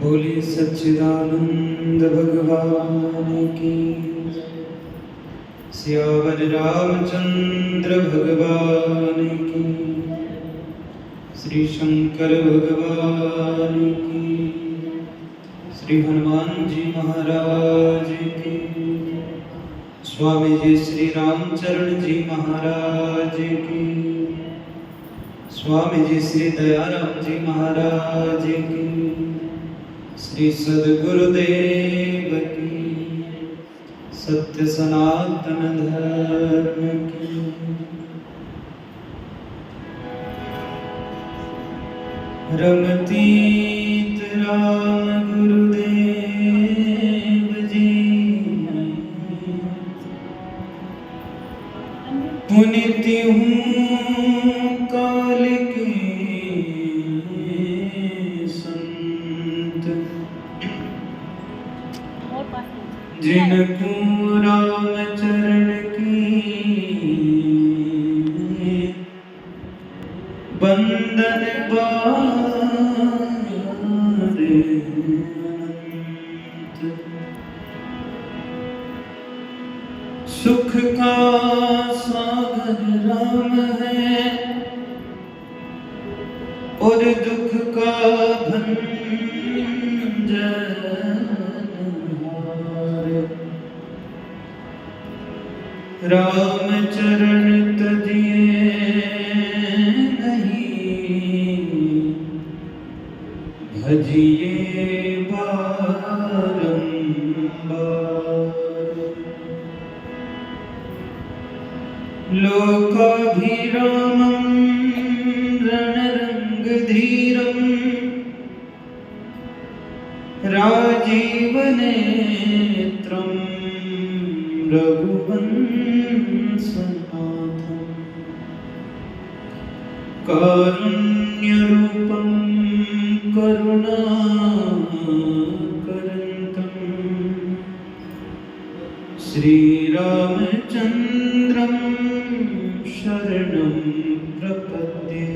बोले सच्चिदानंद भगवान की। सियावर रामचंद्र भगवान की। श्री शंकर भगवान की। श्री हनुमान जी महाराज की। स्वामी जी श्री रामचरण जी महाराज की। स्वामी जी श्री दयाराम जी महाराज की। श्री सद्गुरुदेव की। सत्य सनातन धर्म की। रमतीत राम गुरुदेव जी। पुनीति हूँ काल के संत। जिनको राम चरण की बंदन बारे अनंत। सुख का सागर राम है और दुख का भंजनहार। राम चरण तजिए नहीं भजिए बारंबार। लोकाभिरामं रणरंगधीरं राजीवनेत्रं रघुवंशनाथं। कारुण्यरूपं करुणाकरन्तं श्रीरामचन्द्रं शरणं प्रपद्ये।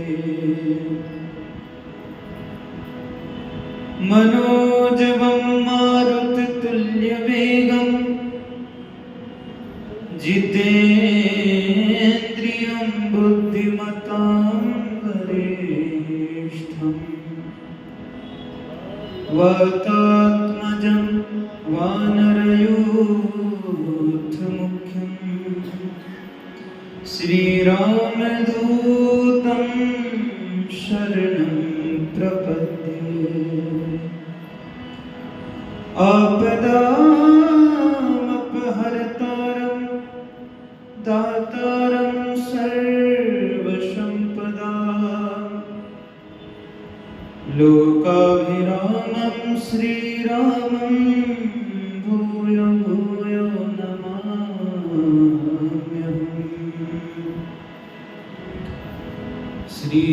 मनोजवं मारुततुल्यवेगं जितेन्द्रियं बुद्धिमतां वरिष्ठं। वातात्मजं वानरयूथमुख्यं श्रीरामदूतं शरणं प्रपद्ये। आपदामपहर्तारं दातारं सर्वसम्पदां। लोकाभिरामं श्रीरामं भूयो भूयो नमाम्यहम्। श्री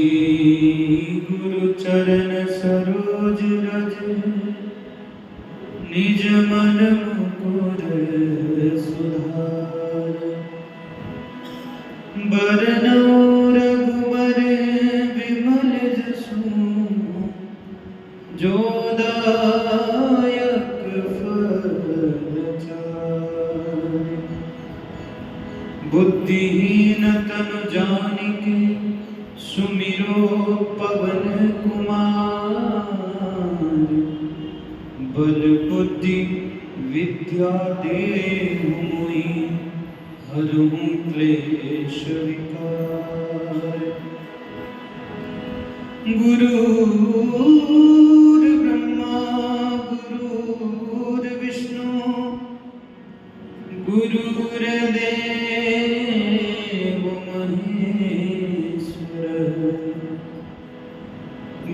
गुरुचरण सरोज रज निज मन मुकुर सुधार। बरनौ रघुबर विमल जसु जो दायक फल चारि। बुद्धिहीन तनु जानिके सुमिरो पवन कुमार। बल बुद्धि विद्या देहु मोहि हरहु क्लेश विकार। गुरुर्ब्रह्मा गुरुर्विष्णु गुरुर्देव महेश्वर।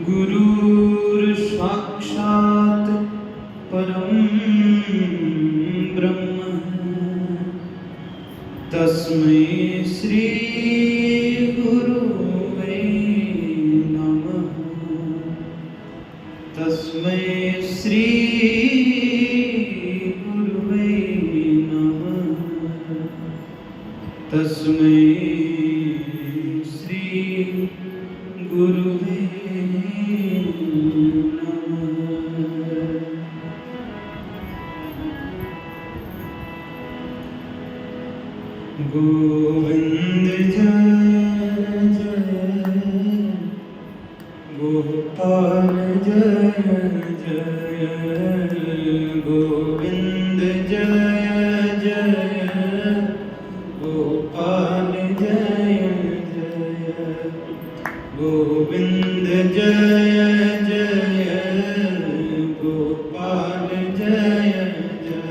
गुरुर्साक्षात् परं ब्रह्म तस्मै श्री गुरुवे नमः। तस्मै श्री गुरुवे नमः। तस्मै श्री गुरुवे नमः। गोविंद जय जय गोपाल जय जय गोविंद जय जय गोपाल जय जय गोविंद जय जय गोपाल जय जय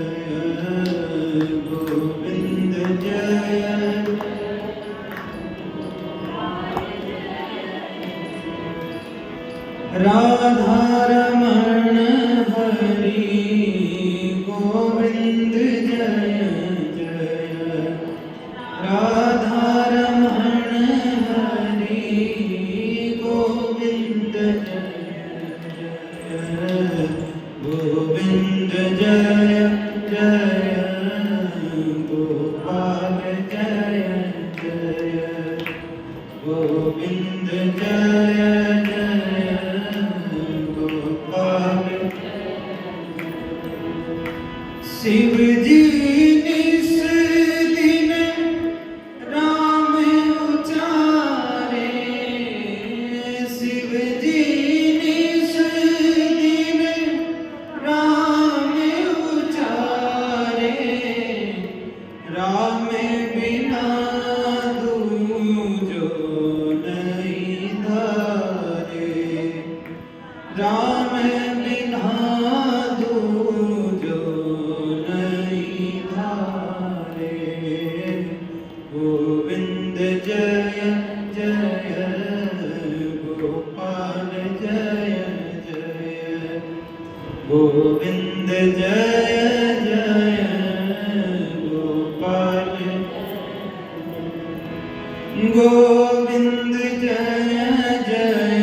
गोविंद जय राधा रमण हरि गोविंद जय जय राधा रमण हरि गोविंद जय जय गोविंद जय जय गोपाल जय जय गोविंद जय शिव जी निस दिन राम उचारे शिव जी निस दिन राम उचारे राम बिना दूजो नहीं धारे राम बिना दूजो गोविंद जय जय गोपाल जय जय गोविंद जय जय गोपाल गोविंद जय जय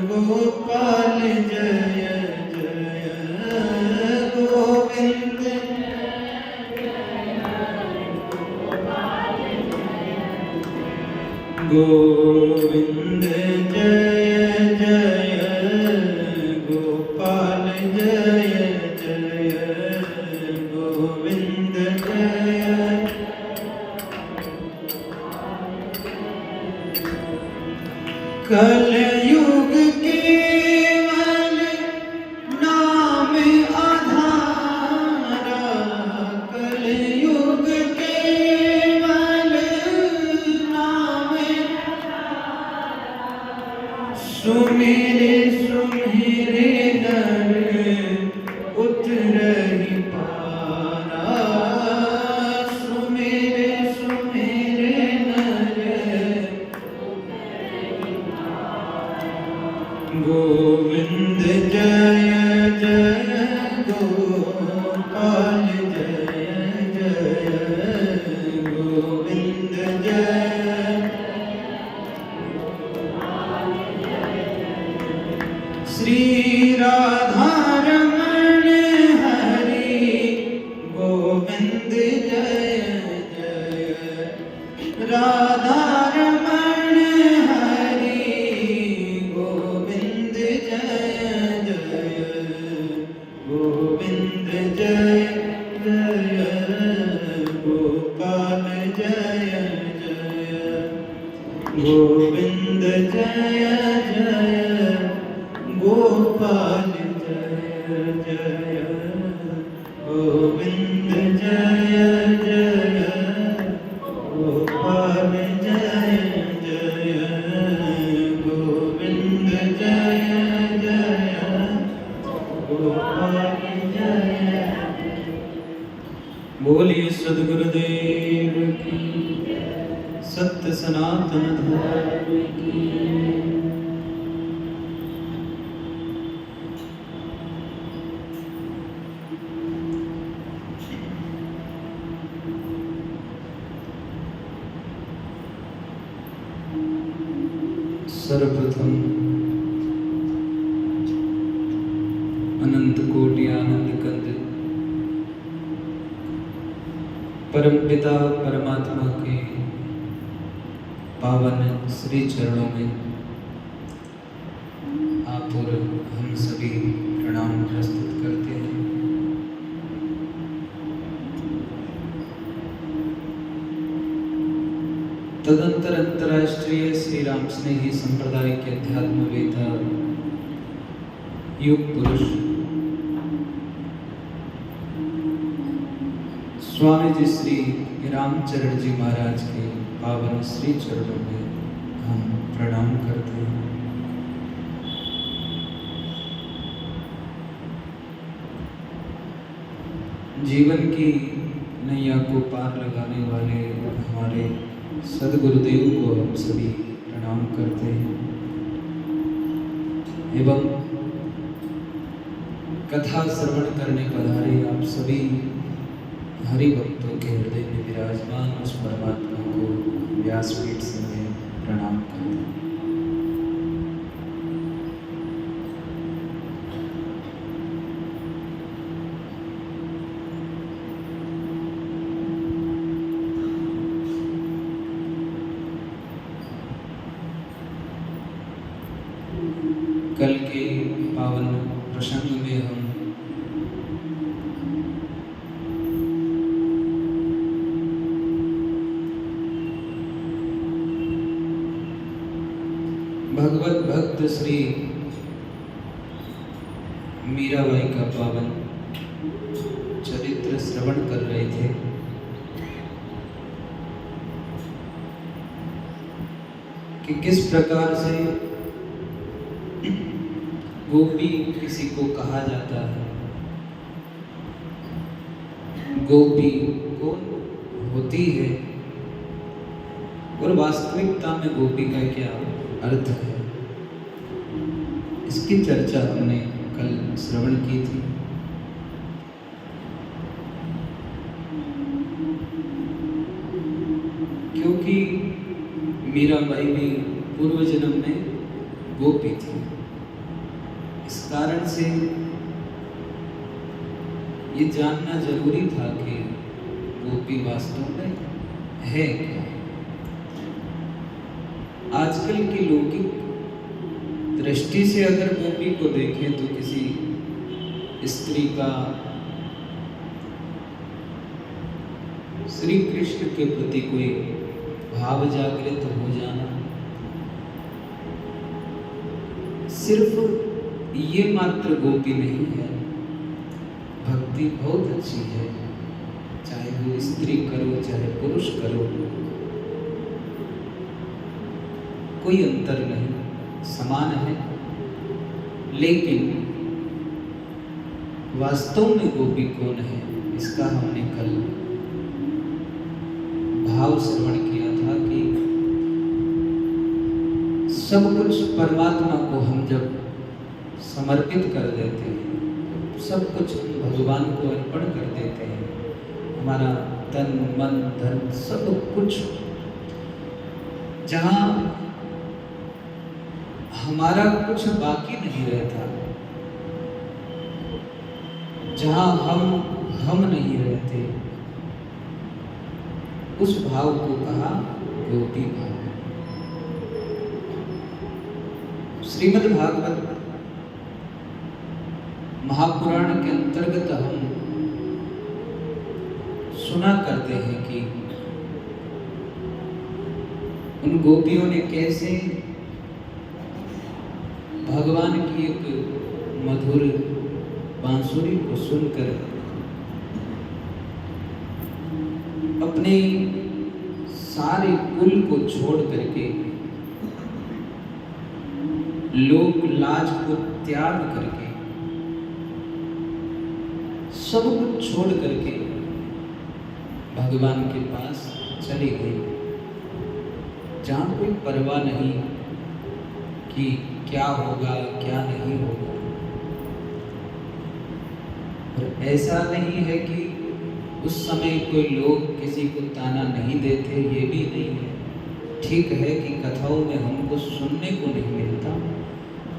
गोपाल जय जय गोविंद गोविंद जय जय गोपाल जय जय गोविंद जय कलयुग केवल नाम आधारा कलयुग केवल नाम सुमेरे सुमेरे नर उतरहि पारा सुमेरे सुमेरे नर गोविंद जय जय गोपाल जय जय गोविंद जय श्री राधा रमण हरि गोविंद जय जय राधा रमण हरि गोविंद जय जय गोविंद जय जय गोपाल जय जय गोविंद जय जय गोपाल जय जय गोविंद जय जय गोपाल जय जय गोविंद जय जय गोपाल जय बोलिए सद्गुरुदेव की सत्य सनातन धर्म की सर्वप्रथम अनंत कोटि आनंद कंद परमपिता परमात्मा के पावन श्री चरणों में आप और हम सभी प्रणाम प्रस्तुत करते हैं। तदंतर अंतर्राष्ट्रीय श्री राम स्नेही संप्रदाय के अध्यात्मवेता युग पुरुष स्वामी जी श्री रामचरण जी महाराज के पावन श्री चरणों में हम प्रणाम करते हैं। जीवन की नैया को पार लगाने वाले हमारे सदगुरुदेव को हम सभी प्रणाम करते हैं एवं कथा श्रवण करने पधारे आप सभी हरि भक्तों के हृदय में विराजमान उस परमात्मा को व्यासपीठ से मैं प्रणाम करता हूँ। कल के पावन प्रसंग में हम भगवत भक्त श्री मीराबाई का पावन चरित्र श्रवण कर रहे थे। कि किस प्रकार से गोपी किसी को कहा जाता है, गोपी कौन होती है और वास्तविकता में गोपी का क्या अर्थ है, इसकी चर्चा हमने कल श्रवण की थी। क्योंकि मीराबाई भी पूर्व जन्म में गोपी थी, इस कारण से ये जानना जरूरी था कि गोपी वास्तव में है क्या। आजकल की लौकिक दृष्टि से अगर गोपी को देखें तो किसी स्त्री का श्री कृष्ण के प्रति कोई भाव जागृत हो जाना, सिर्फ ये मात्र गोपी नहीं है। भक्ति बहुत अच्छी है, चाहे वो स्त्री करो चाहे पुरुष करो, कोई अंतर नहीं, समान है। लेकिन वास्तव में गोपी कौन है, इसका हमने कल भाव श्रवण किया था कि सब कुछ परमात्मा को हम जब समर्पित कर देते हैं, सब कुछ भगवान को अर्पण कर देते हैं, हमारा तन मन धन सब कुछ, जहाँ हमारा कुछ बाकी नहीं रहता, जहाँ हम नहीं रहते, उस भाव को कहा गोपी भाव। श्रीमद् भागवत महापुराण के अंतर्गत हम सुना करते हैं कि उन गोपियों ने कैसे भगवान की एक मधुर बांसुरी को सुनकर अपने सारे कुल को छोड़ करके, लोक लाज को त्याग करके, सब कुछ छोड़ करके भगवान के पास चली गई, जहाँ कोई परवाह नहीं कि क्या होगा क्या नहीं होगा। और ऐसा नहीं है कि उस समय कोई लोग किसी को ताना नहीं देते, ये भी नहीं है। ठीक है कि कथाओं में हमको सुनने को नहीं मिलता,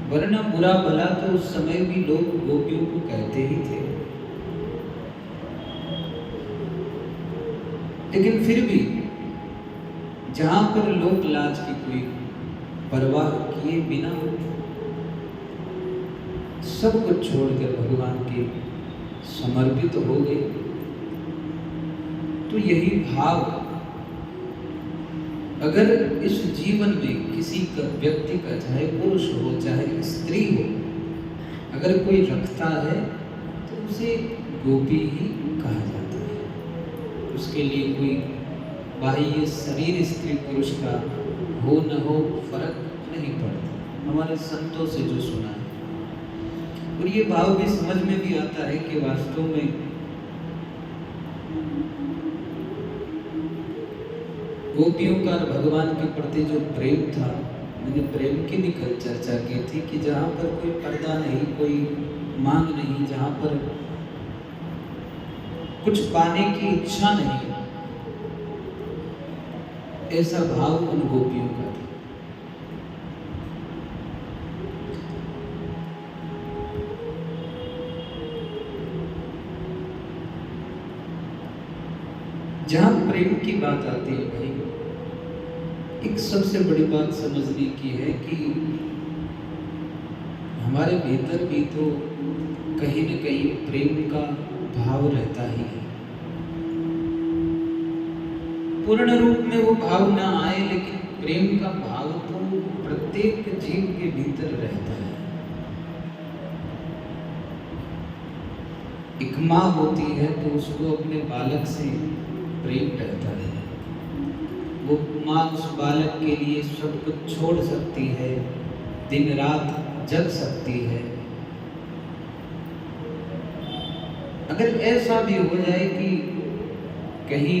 वरना बुरा भला तो उस समय भी लोग गोपियों को कहते ही थे। लेकिन फिर भी जहाँ पर लोक लाज की कोई परवाह किए बिना सब कुछ छोड़कर भगवान के समर्पित हो गए, तो यही भाव अगर इस जीवन में किसी का व्यक्ति का, चाहे पुरुष हो चाहे स्त्री हो, अगर कोई रखता है तो उसे गोपी ही कहा जाता है। उसके लिए कोई बाह्य शरीर स्त्री पुरुष का हो न हो फर्क नहीं पड़ता, हमारे संतों से जो सुना है। और ये भाव भी समझ में भी आता है कि वास्तव में गोपियों का भगवान के प्रति जो प्रेम था, मैंने प्रेम की भी कल चर्चा की थी कि जहाँ पर कोई पर्दा नहीं, कोई मांग नहीं, जहाँ पर कुछ पाने की इच्छा नहीं, ऐसा भाव उन गोपियों का था। जहां प्रेम की बात आती है भाई, एक सबसे बड़ी बात समझने की है कि हमारे भीतर भी तो कहीं न कहीं प्रेम का भाव रहता ही है। पूर्ण रूप में वो भाव ना आए, लेकिन प्रेम का भाव तो प्रत्येक जीव के भीतर रहता है। एक माँ होती है तो उसको अपने बालक से प्रेम रहता है। वो माँ उस बालक के लिए सब कुछ छोड़ सकती है, दिन रात जग सकती है। अगर ऐसा भी हो जाए कि कहीं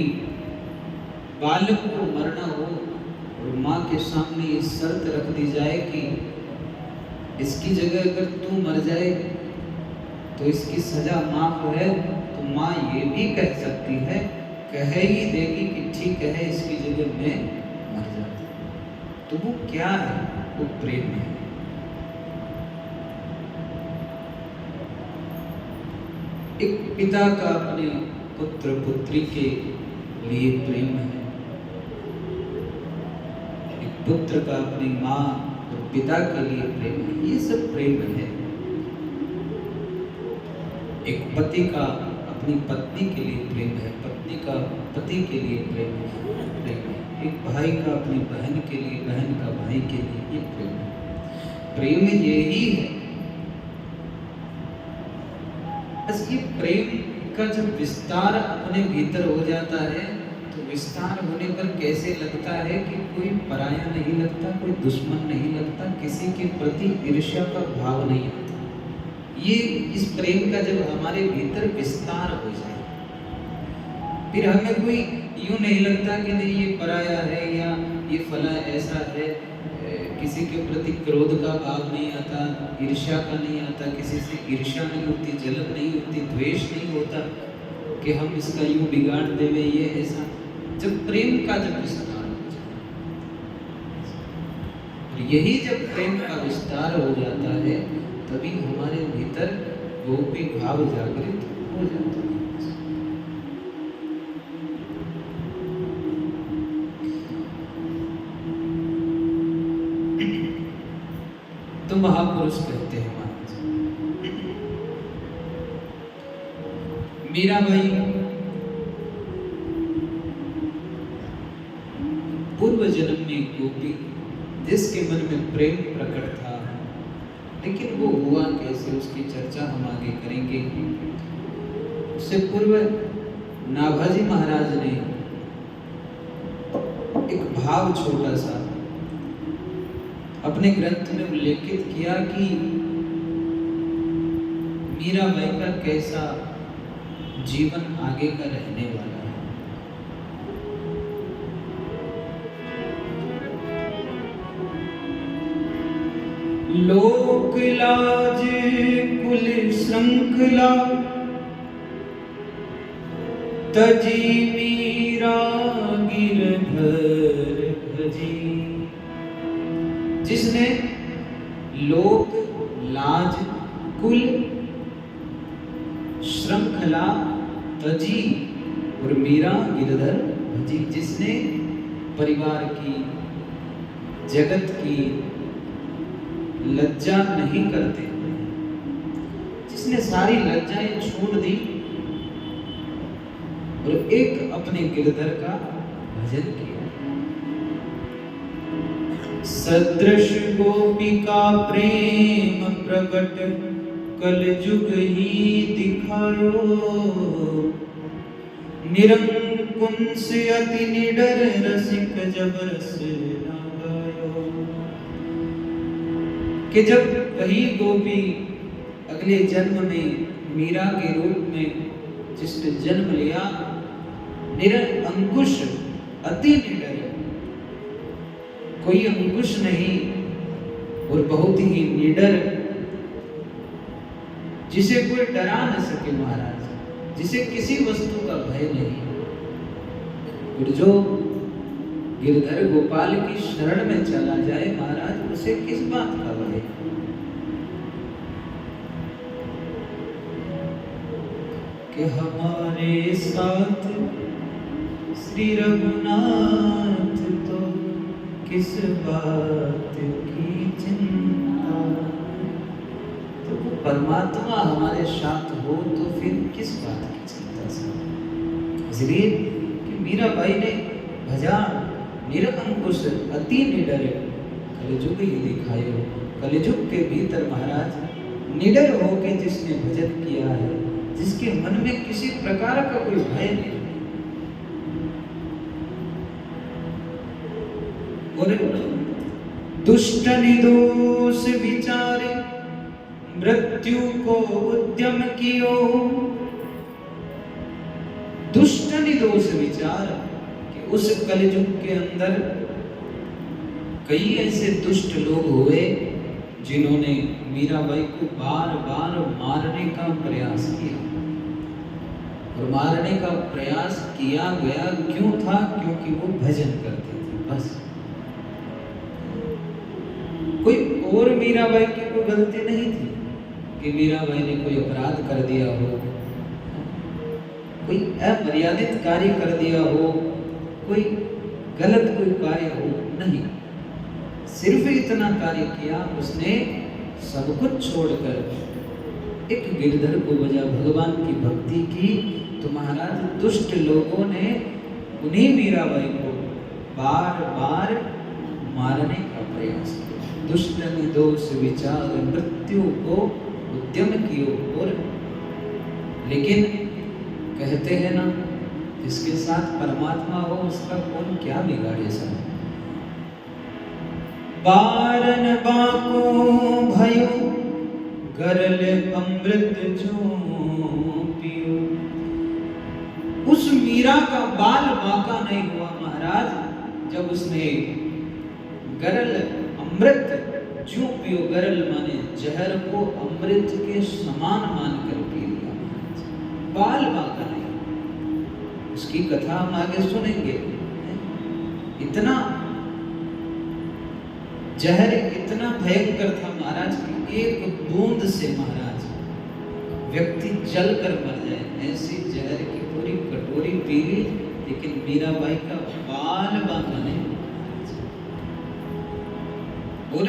बालक को मरना हो और माँ के सामने ये शर्त रख दी जाए कि इसकी जगह अगर तू मर जाए तो इसकी सजा माफ है, तो माँ ये भी कह सकती है, कह ही देगी कि ठीक है इसकी जगह मैं मर जाती। तो वो क्या है? वो प्रेम है। एक पिता का अपने पुत्र पुत्री के लिए प्रेम है, एक पुत्र का अपनी माँ और पिता के लिए प्रेम है, ये सब प्रेम है। एक पति का अपनी पत्नी के लिए प्रेम है, पत्नी का पति के लिए प्रेम है। एक भाई का अपनी बहन के लिए, बहन का भाई के लिए, ये प्रेम है। प्रेम यही है। बस ये प्रेम का जब विस्तार अपने भीतर हो जाता है तो विस्तार होने पर कैसे लगता है कि कोई पराया नहीं लगता, कोई दुश्मन नहीं लगता, किसी के प्रति ईर्ष्या का भाव नहीं आता। ये इस प्रेम का जब हमारे भीतर विस्तार हो जाए, फिर हमें कोई यूं नहीं लगता कि नहीं ये पराया है या ये फला ऐसा है। किसी के प्रति क्रोध का भाव नहीं आता, ईर्ष्या का नहीं आता, किसी से ईर्ष्या नहीं होती, जलन नहीं होती, द्वेष नहीं होता कि हम इसका यूं बिगाड़ देवे ये ऐसा। जब प्रेम का जब विस्तार हो जाए, और यही जब प्रेम का विस्तार हो जाता है तभी हमारे भीतर गोपी भाव जागृत हो जाता है। तो महापुरुष कहते हैं महाराज, मीराबाई पूर्व जन्म में गोपी, जिसके मन में प्रेम प्रकट था, लेकिन वो हुआ कैसे उसकी चर्चा हम आगे करेंगे। उससे पूर्व नाभाजी महाराज ने एक भाव छोटा सा अपने ग्रंथ में उल्लेखित किया कि मीराबाई का कैसा जीवन आगे का रहने वाला है। लोक लाज कुल श्रृंखला तजी मीरा गिरधर भजी। जिसने लोक लाज कुल श्रृंखला तजी और मीरा गिरधर भजी, जिसने परिवार की, जगत की लज्जा नहीं करते, जिसने सारी लज्जाएं छोड़ दी और एक अपने गिरधर का भजन किया। सदृश गोपिका प्रेम प्रकट कल जुग ही दिखायो, निरंकुश अति निडर रसिक जब रस ना गायो। कि जब वही गोपी अगले जन्म में मीरा के रूप में जिसने जन्म लिया, निरंकुश अति निडर, कोई अंकुश नहीं और बहुत ही निडर, जिसे कोई डरा न सके महाराज, जिसे किसी वस्तु का भय नहीं। और जो गिरधर गोपाल की शरण में चला जाए महाराज, उसे किस बात का भय। कि हमारे साथ श्री रघुनाथ तो किस बात की चिंता। तो वो परमात्मा हमारे साथ हो तो फिर किस बात की चिंता से। इसलिए कि मीराबाई ने भजा निरंकुश अति निडर कलयुग ही दिखायो। कलयुग के भीतर महाराज निडर होके जिसने भजन किया है, जिसके मन में किसी प्रकार का कोई भय नहीं, और दुष्ट निर्दोष विचारे मृत्यु को उद्यम कियो। दुष्ट निर्दोष विचार कि उस कलयुग के अंदर कई ऐसे दुष्ट लोग हुए जिन्होंने मीराबाई को बार बार मारने का प्रयास किया। और मारने का प्रयास किया गया क्यों था? क्योंकि वो भजन करते थे, बस। कोई और मीराबाई की कोई गलती नहीं थी कि मीराबाई ने कोई अपराध कर दिया हो, कोई अमर्यादित कार्य कर दिया हो, कोई गलत कोई कार्य हो, नहीं। सिर्फ इतना कार्य किया उसने, सब कुछ छोड़कर एक गिरधर को बजा भगवान की भक्ति की। तो महाराज दुष्ट लोगों ने उन्हीं मीराबाई को बार बार मारने का प्रयास किया। दुष्ट निर्दोष विचार मृत्यु को उद्यम कियो। और लेकिन कहते हैं ना, जिसके साथ परमात्मा हो उसका कौन क्या बिगाड़े सब। बारन बाको भयो गरल अमृत जो पियो। उस मीरा का बाल बाका नहीं हुआ महाराज, जब उसने गरल अमृत जो पियो। गरल माने जहर को अमृत के समान मान कर पी लिया। बाल बाका नहीं। उसकी कथा हम आगे सुनेंगे। इतना जहर इतना भयंकर था महाराज कि एक बूंद से महाराज व्यक्ति जल कर मर जाए, ऐसी जहर की पूरी कटोरी पी ली, लेकिन मीराबाई का बाल बाका नहीं। और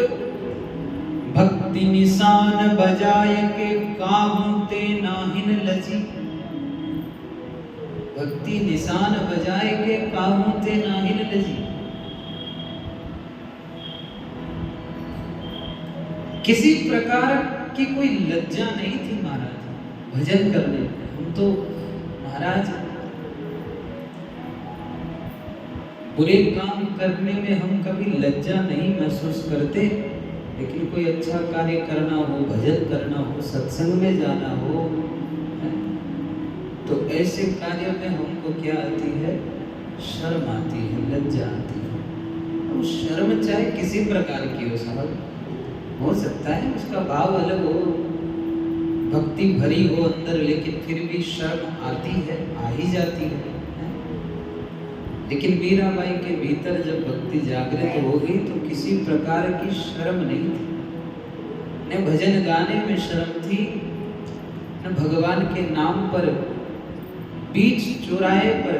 भक्ति निशान बजाय के काहू ते नाहिन लजी। भक्ति निशान बजाय के काहू ते नाहिन लजी। किसी प्रकार की कोई लज्जा नहीं थी महाराज भजन करने में। हम तो महाराज बुरे काम करने में हम कभी लज्जा नहीं महसूस करते, लेकिन कोई अच्छा कार्य करना हो, भजन करना हो, सत्संग में जाना हो, तो ऐसे कार्य में हमको क्या आती है? शर्म आती है, लज्जा आती है। और शर्म चाहे किसी प्रकार की हो, सहल हो सकता है उसका भाव अलग हो, भक्ति भरी हो अंदर, लेकिन फिर भी शर्म आती है, आ ही जाती है। लेकिन मीराबाई के भीतर जब भक्ति जागृत हो गई तो किसी प्रकार की शर्म नहीं थी। न भजन गाने में शर्म थी, न भगवान के नाम पर बीच चौराहे पर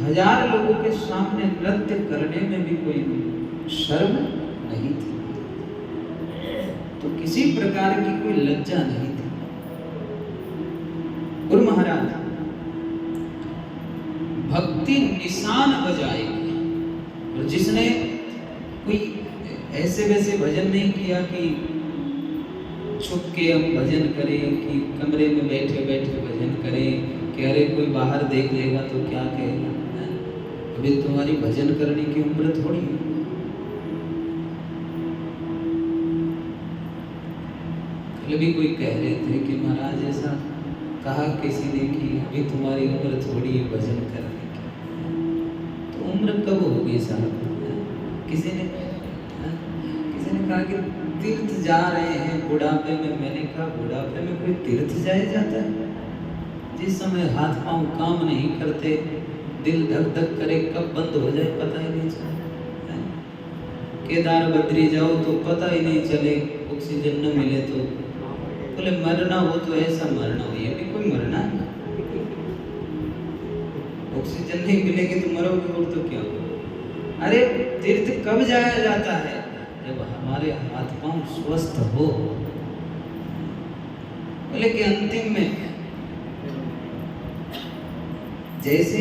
1000 लोगों के सामने नृत्य करने में भी कोई शर्म नहीं थी। तो किसी प्रकार की कोई लज्जा नहीं थी। और महाराज भक्ति निशान बजाएगी, और जिसने कोई ऐसे वैसे भजन नहीं किया कि छुप के हम भजन करें, कि कमरे में बैठे बैठे भजन करें कि अरे कोई बाहर देख लेगा तो क्या कहेगा। अभी तुम्हारी भजन करने की उम्र थोड़ी है। कल भी कोई कह रहे थे कि महाराज ऐसा कहा किसी ने कि अभी तुम्हारी उम्र थोड़ी है भजन करने की। तो उम्र कब होगी साहब? किसी ने कहा कि तीर्थ जा रहे हैं बुढ़ापे में। मैंने कहा बुढ़ापे में कोई तीर्थ जाया जाता है? जिस समय हाथ पांव काम नहीं करते, दिल धक धक करे, कब बंद हो जाए पता ही नहीं चले। केदार बद्री जाओ तो पता ही नहीं चले, ऑक्सीजन न मिले तो बोले मरना हो तो ऐसा मरना हो। ये भी कोई मरना है? ऑक्सीजन नहीं मिलेगी तो मरोगे और तो क्या हो। अरे तीर्थ कब जाया जाता है? जब हमारे हाथ पांव स्वस्थ हो। बोले कि अंतिम में जैसे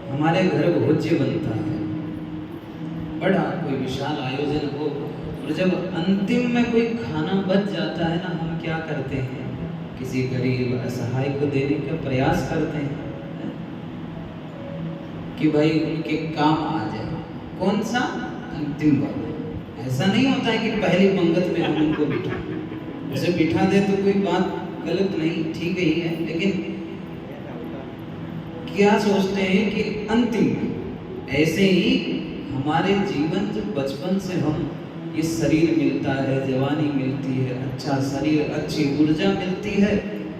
हमारे घर भोज्य बनता है, बड़ा कोई विशाल आयोजन हो, और जब अंतिम में कोई खाना बच जाता है ना, हम क्या करते हैं? किसी गरीब असहाय को देने का प्रयास करते हैं कि भाई उनके काम आ जाए। कौन सा? अंतिम वाला। ऐसा नहीं होता है कि पहली पंगत में हम उनको बिठा, उसे बिठा दे तो कोई बात गलत नहीं, ठीक ही है, लेकिन क्या सोचते हैं कि अंतिम में। ऐसे ही हमारे जीवन जब बचपन से हम ये शरीर मिलता है, जवानी मिलती है, अच्छा शरीर, अच्छी ऊर्जा मिलती है,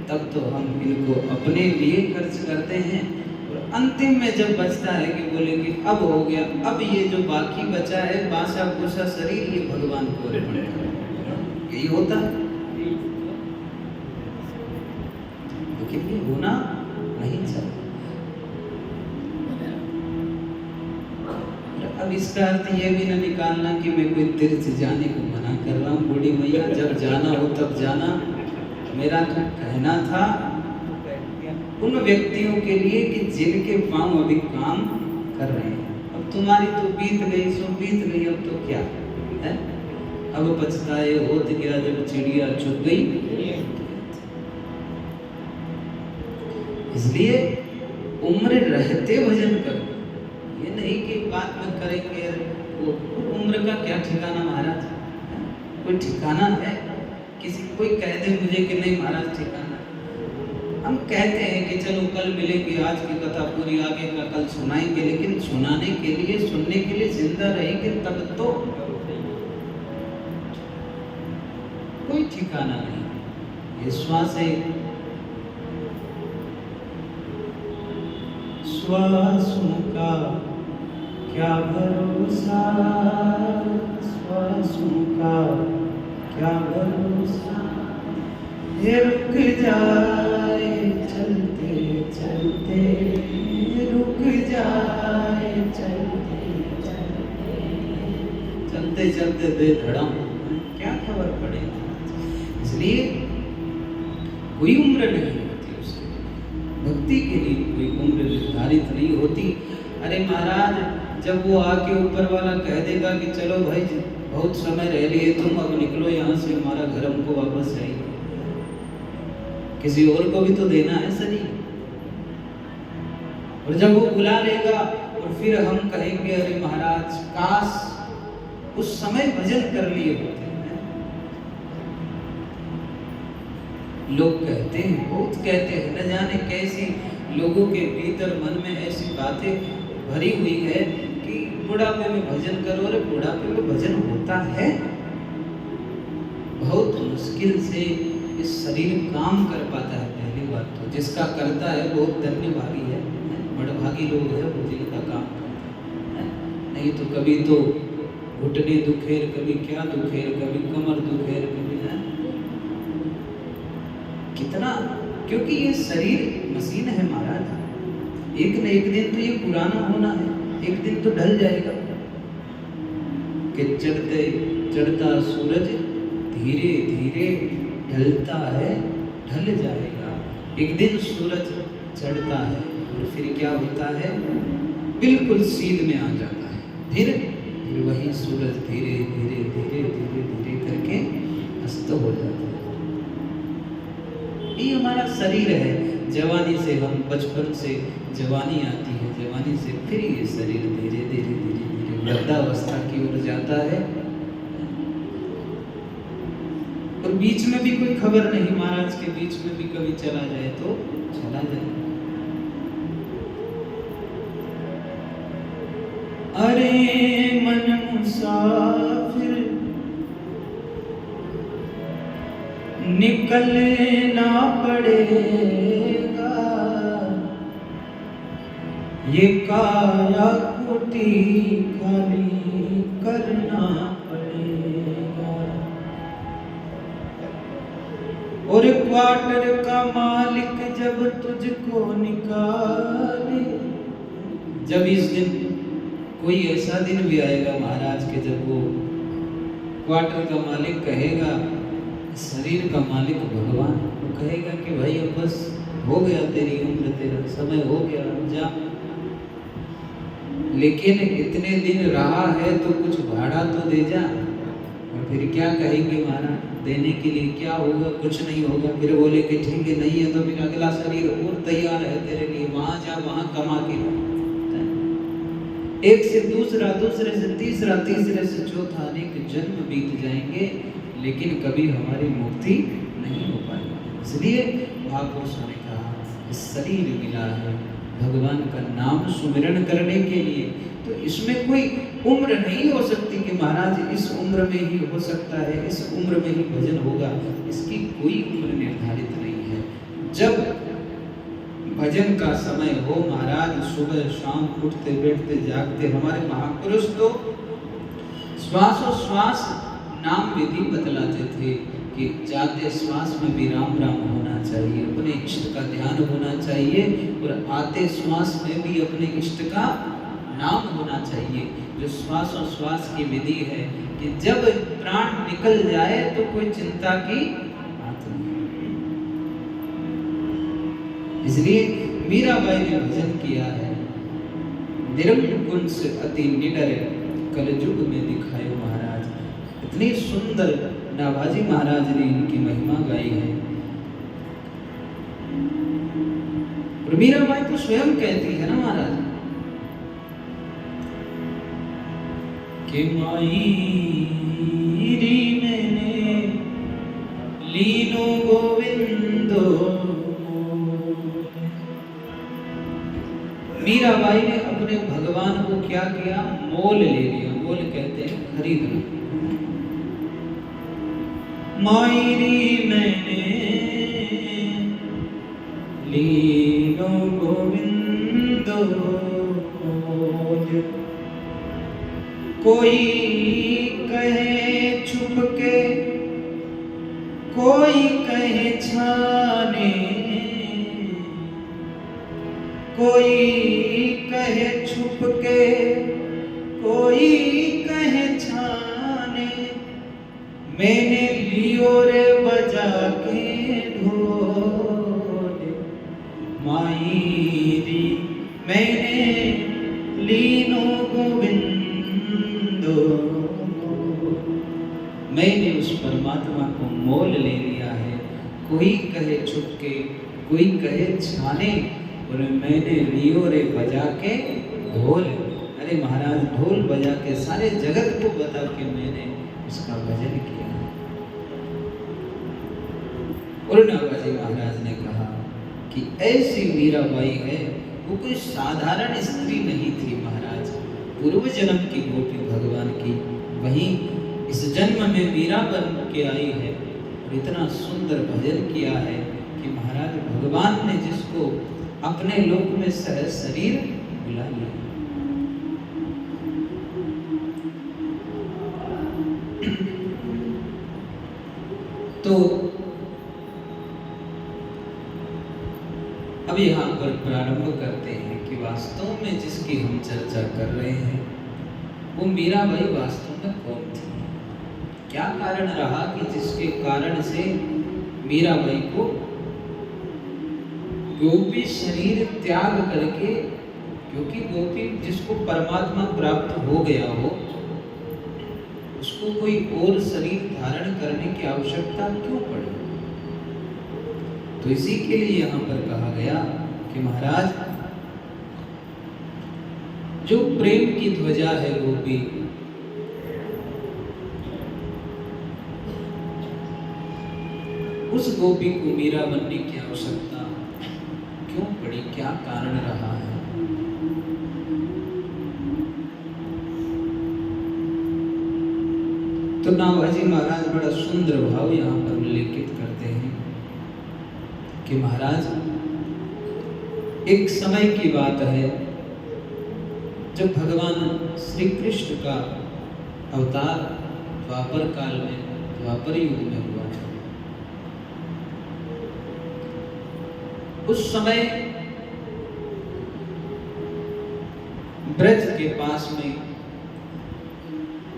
तब तो हम इनको अपने लिए खर्च करते हैं। और अंतिम में जब बचता है कि बोले कि अब हो गया, अब ये जो बाकी बचा है बासा भूसा शरीर, ये भगवान को अर्पण करें। यही होता है, लेकिन ये होना नहीं चाहिए। अब इसका अर्थ ये भी ना निकालना कि मैं कोई तीर्थ जाने को मना कर रहा हूँ। बूढ़ी मैया जब जाना हो तब जाना। मेरा तो कहना था उन व्यक्तियों के लिए कि जिनके पांव अभी काम कर रहे हैं। अब तुम्हारी तो बीत गई सो बीत गई, अब तो क्या है? अब पछताए होत गया जब चिड़िया चुग गई। इसलिए उम्र रहते भजन करो, ये नहीं कि बात में करेंगे। वो उम्र का क्या ठिकाना महाराज? कोई ठिकाना है? किसी कोई कह दे मुझे कि नहीं महाराज ठिकाना। हम कहते हैं कि चलो कल मिलेंगे, आज की कथा पूरी आगे का कल सुनाएंगे, लेकिन सुनाने के लिए, सुनने के लिए जिंदा रहेंगे तब तो कोई ठिकाना नहीं। ये श्वास है, श्वासों का क्या भरोसा, श्वासों का क्या भरोसा, ये रुक जाए चलते चलते, रुक जाए चलते चलते, चलते चलते बेधड़म क्या खबर पड़ेगी। इसलिए कोई उम्र नहीं होती उसकी, भक्ति के लिए कोई उम्र निर्धारित नहीं होती। अरे महाराज जब वो आके ऊपर वाला कह देगा कि चलो भाई बहुत समय रह लिए तुम, अब निकलो यहाँ से, हमारा घर हमको वापस चाहिए, किसी और को भी तो देना है शरीर। और जब वो बुला लेगा और फिर हम कहेंगे अरे महाराज काश उस समय भजन कर लिए होते हैं। लोग कहते हैं, बहुत कहते हैं, न जाने कैसी लोगों के भीतर मन में ऐसी बातें भरी हुई है कि बुढ़ापे में भजन करो। अरे बुढ़ापे में भजन होता है? बहुत मुश्किल से इस शरीर काम कर पाता है। पहली बात तो जिसका करता है बहुत धन्यभागी है, बड़भागी लोग हैं वो जिनका काम करता है। नहीं तो कभी तो घुटने दुखेर, कभी क्या दुखेर, कभी कमर दुखेर, कभी है कितना, क्योंकि ये शरीर मशीन है महाराज। एक न एक दिन तो ये पुराना होना है, एक दिन तो ढल जाएगा। कि चढ़ते चढ़ता सूरज धीरे धीरे ढलता है, ढल जाएगा। एक दिन सूरज चढ़ता है और फिर क्या होता है? बिल्कुल सीध में आ जाता है, फिर फिर वही सूरज धीरे धीरे धीरे धीरे धीरे करके अस्त हो जाता है। ये हमारा शरीर है। जवानी से हम बचपन से जवानी आती है, जवानी से फिर ये शरीर धीरे धीरे धीरे धीरे वृद्धावस्था की ओर जाता है। और बीच में भी कोई खबर नहीं, महाराज के बीच में भी कभी चला जाए तो चला जाए। अरे मन मुसाफिर निकलना पड़ेगा, ये काया कुटी खाली करना पड़ेगा। और क्वार्टर का मालिक जब तुझको निकाले, जब इस दिन कोई ऐसा दिन भी आएगा महाराज के जब वो क्वार्टर का मालिक कहेगा, शरीर का मालिक भगवान, वो कहेगा कि भाई अब बस हो गया, तेरी उम्र, तेरा समय हो गया, जा। लेकिन इतने दिन रहा है तो कुछ भाड़ा तो दे जा। और फिर क्या कहेंगे महाराज, देने के लिए क्या होगा, कुछ नहीं होगा। फिर बोले कि ठीक है, नहीं है तो फिर अगला शरीर और तैयार है तेरे लिए, वहां जा, वहां कमा के ला। एक से दूसरा, दूसरे से तीसरा, तीसरे से चौथा, अनेक जन्म बीत जाएंगे, लेकिन कभी हमारी मुक्ति नहीं हो पाएगी। इसलिए महापुरुषों ने कहा, इस शरीर मिला है भगवान का नाम सुमिरन करने के लिए, तो इसमें कोई उम्र नहीं हो सकती कि महाराज इस उम्र में ही हो सकता है, इस उम्र में ही भजन होगा। इसकी कोई उम्र निर्धारित नहीं है। जब भजन का समय हो महाराज, सुबह शाम उठते बैठते जागते, हमारे महापुरुष तो श्वासोश्वास नाम विधि बतलाते थे कि जाते श्वास में भी राम राम होना चाहिए, अपने इष्ट का ध्यान होना चाहिए, और आते श्वास में भी अपने इष्ट का नाम होना चाहिए। जो श्वासोश्वास की विधि है कि जब प्राण निकल जाए तो कोई चिंता की बात नहीं। इसलिए मीराबाई ने भजन किया है, निरंकुश अति निडर कलयुग में दिखायो महाराज। इतनी सुंदर नाभाजी महाराज ने इनकी महिमा गाई है। और मीराबाई तो स्वयं कहती है ना महाराज कि माई री मैंने लीनो गोविंदो। मीराबाई ने अपने भगवान को क्या किया, मोल ले लिया। मोल कहते हैं खरीदना। मायरी मैंने लीनो गोविंदो, कोई कहे छुप के, कोई कहे छाने, कोई कहे छुप के, कोई कहे छाने, मैंने लियो रे बजा के ढोल। मायरी मैंने लीनो गोविंदो, मैंने उस परमात्मा को मोल ले लिया है। कोई कहे छुप के, कोई कहे छाने, और मैंने लियो रे बजा के ढोल। अरे महाराज ढोल बजा के सारे जगत को बता के मैंने उसका भजन किया। और नाभाजी महाराज ने कहा कि ऐसी मीराबाई है, वो कोई साधारण स्त्री नहीं थी महाराज, पूर्व जन्म की गोपी भगवान की, वहीं इस जन्म में मीरा बन के आई है। और इतना सुंदर भजन किया है कि महाराज भगवान ने जिसको अपने लोक में सहज शरीर बुला लिया। तो अब यहाँ पर प्रारंभ करते हैं कि वास्तव में जिसकी हम चर्चा कर रहे हैं वो मीराबाई वास्तव में कौन थी, क्या कारण रहा कि जिसके कारण से मीराबाई को गोपी शरीर त्याग करके, क्योंकि गोपी जिसको परमात्मा प्राप्त हो गया हो उसको कोई और शरीर धारण करने की आवश्यकता क्यों पड़ी? तो इसी के लिए यहाँ पर कहा गया कि महाराज, जो प्रेम की ध्वजा है गोपी, उस गोपी को मीरा बनने की आवश्यकता क्यों पड़ी? क्या कारण रहा है? तो नाभाजी महाराज बड़ा सुंदर भाव यहाँ पर उल्लेखित करते हैं कि महाराज, एक समय की बात है जब भगवान श्री कृष्ण का अवतार द्वापर काल में, द्वापर युग में हुआ था। उस समय ब्रज के पास में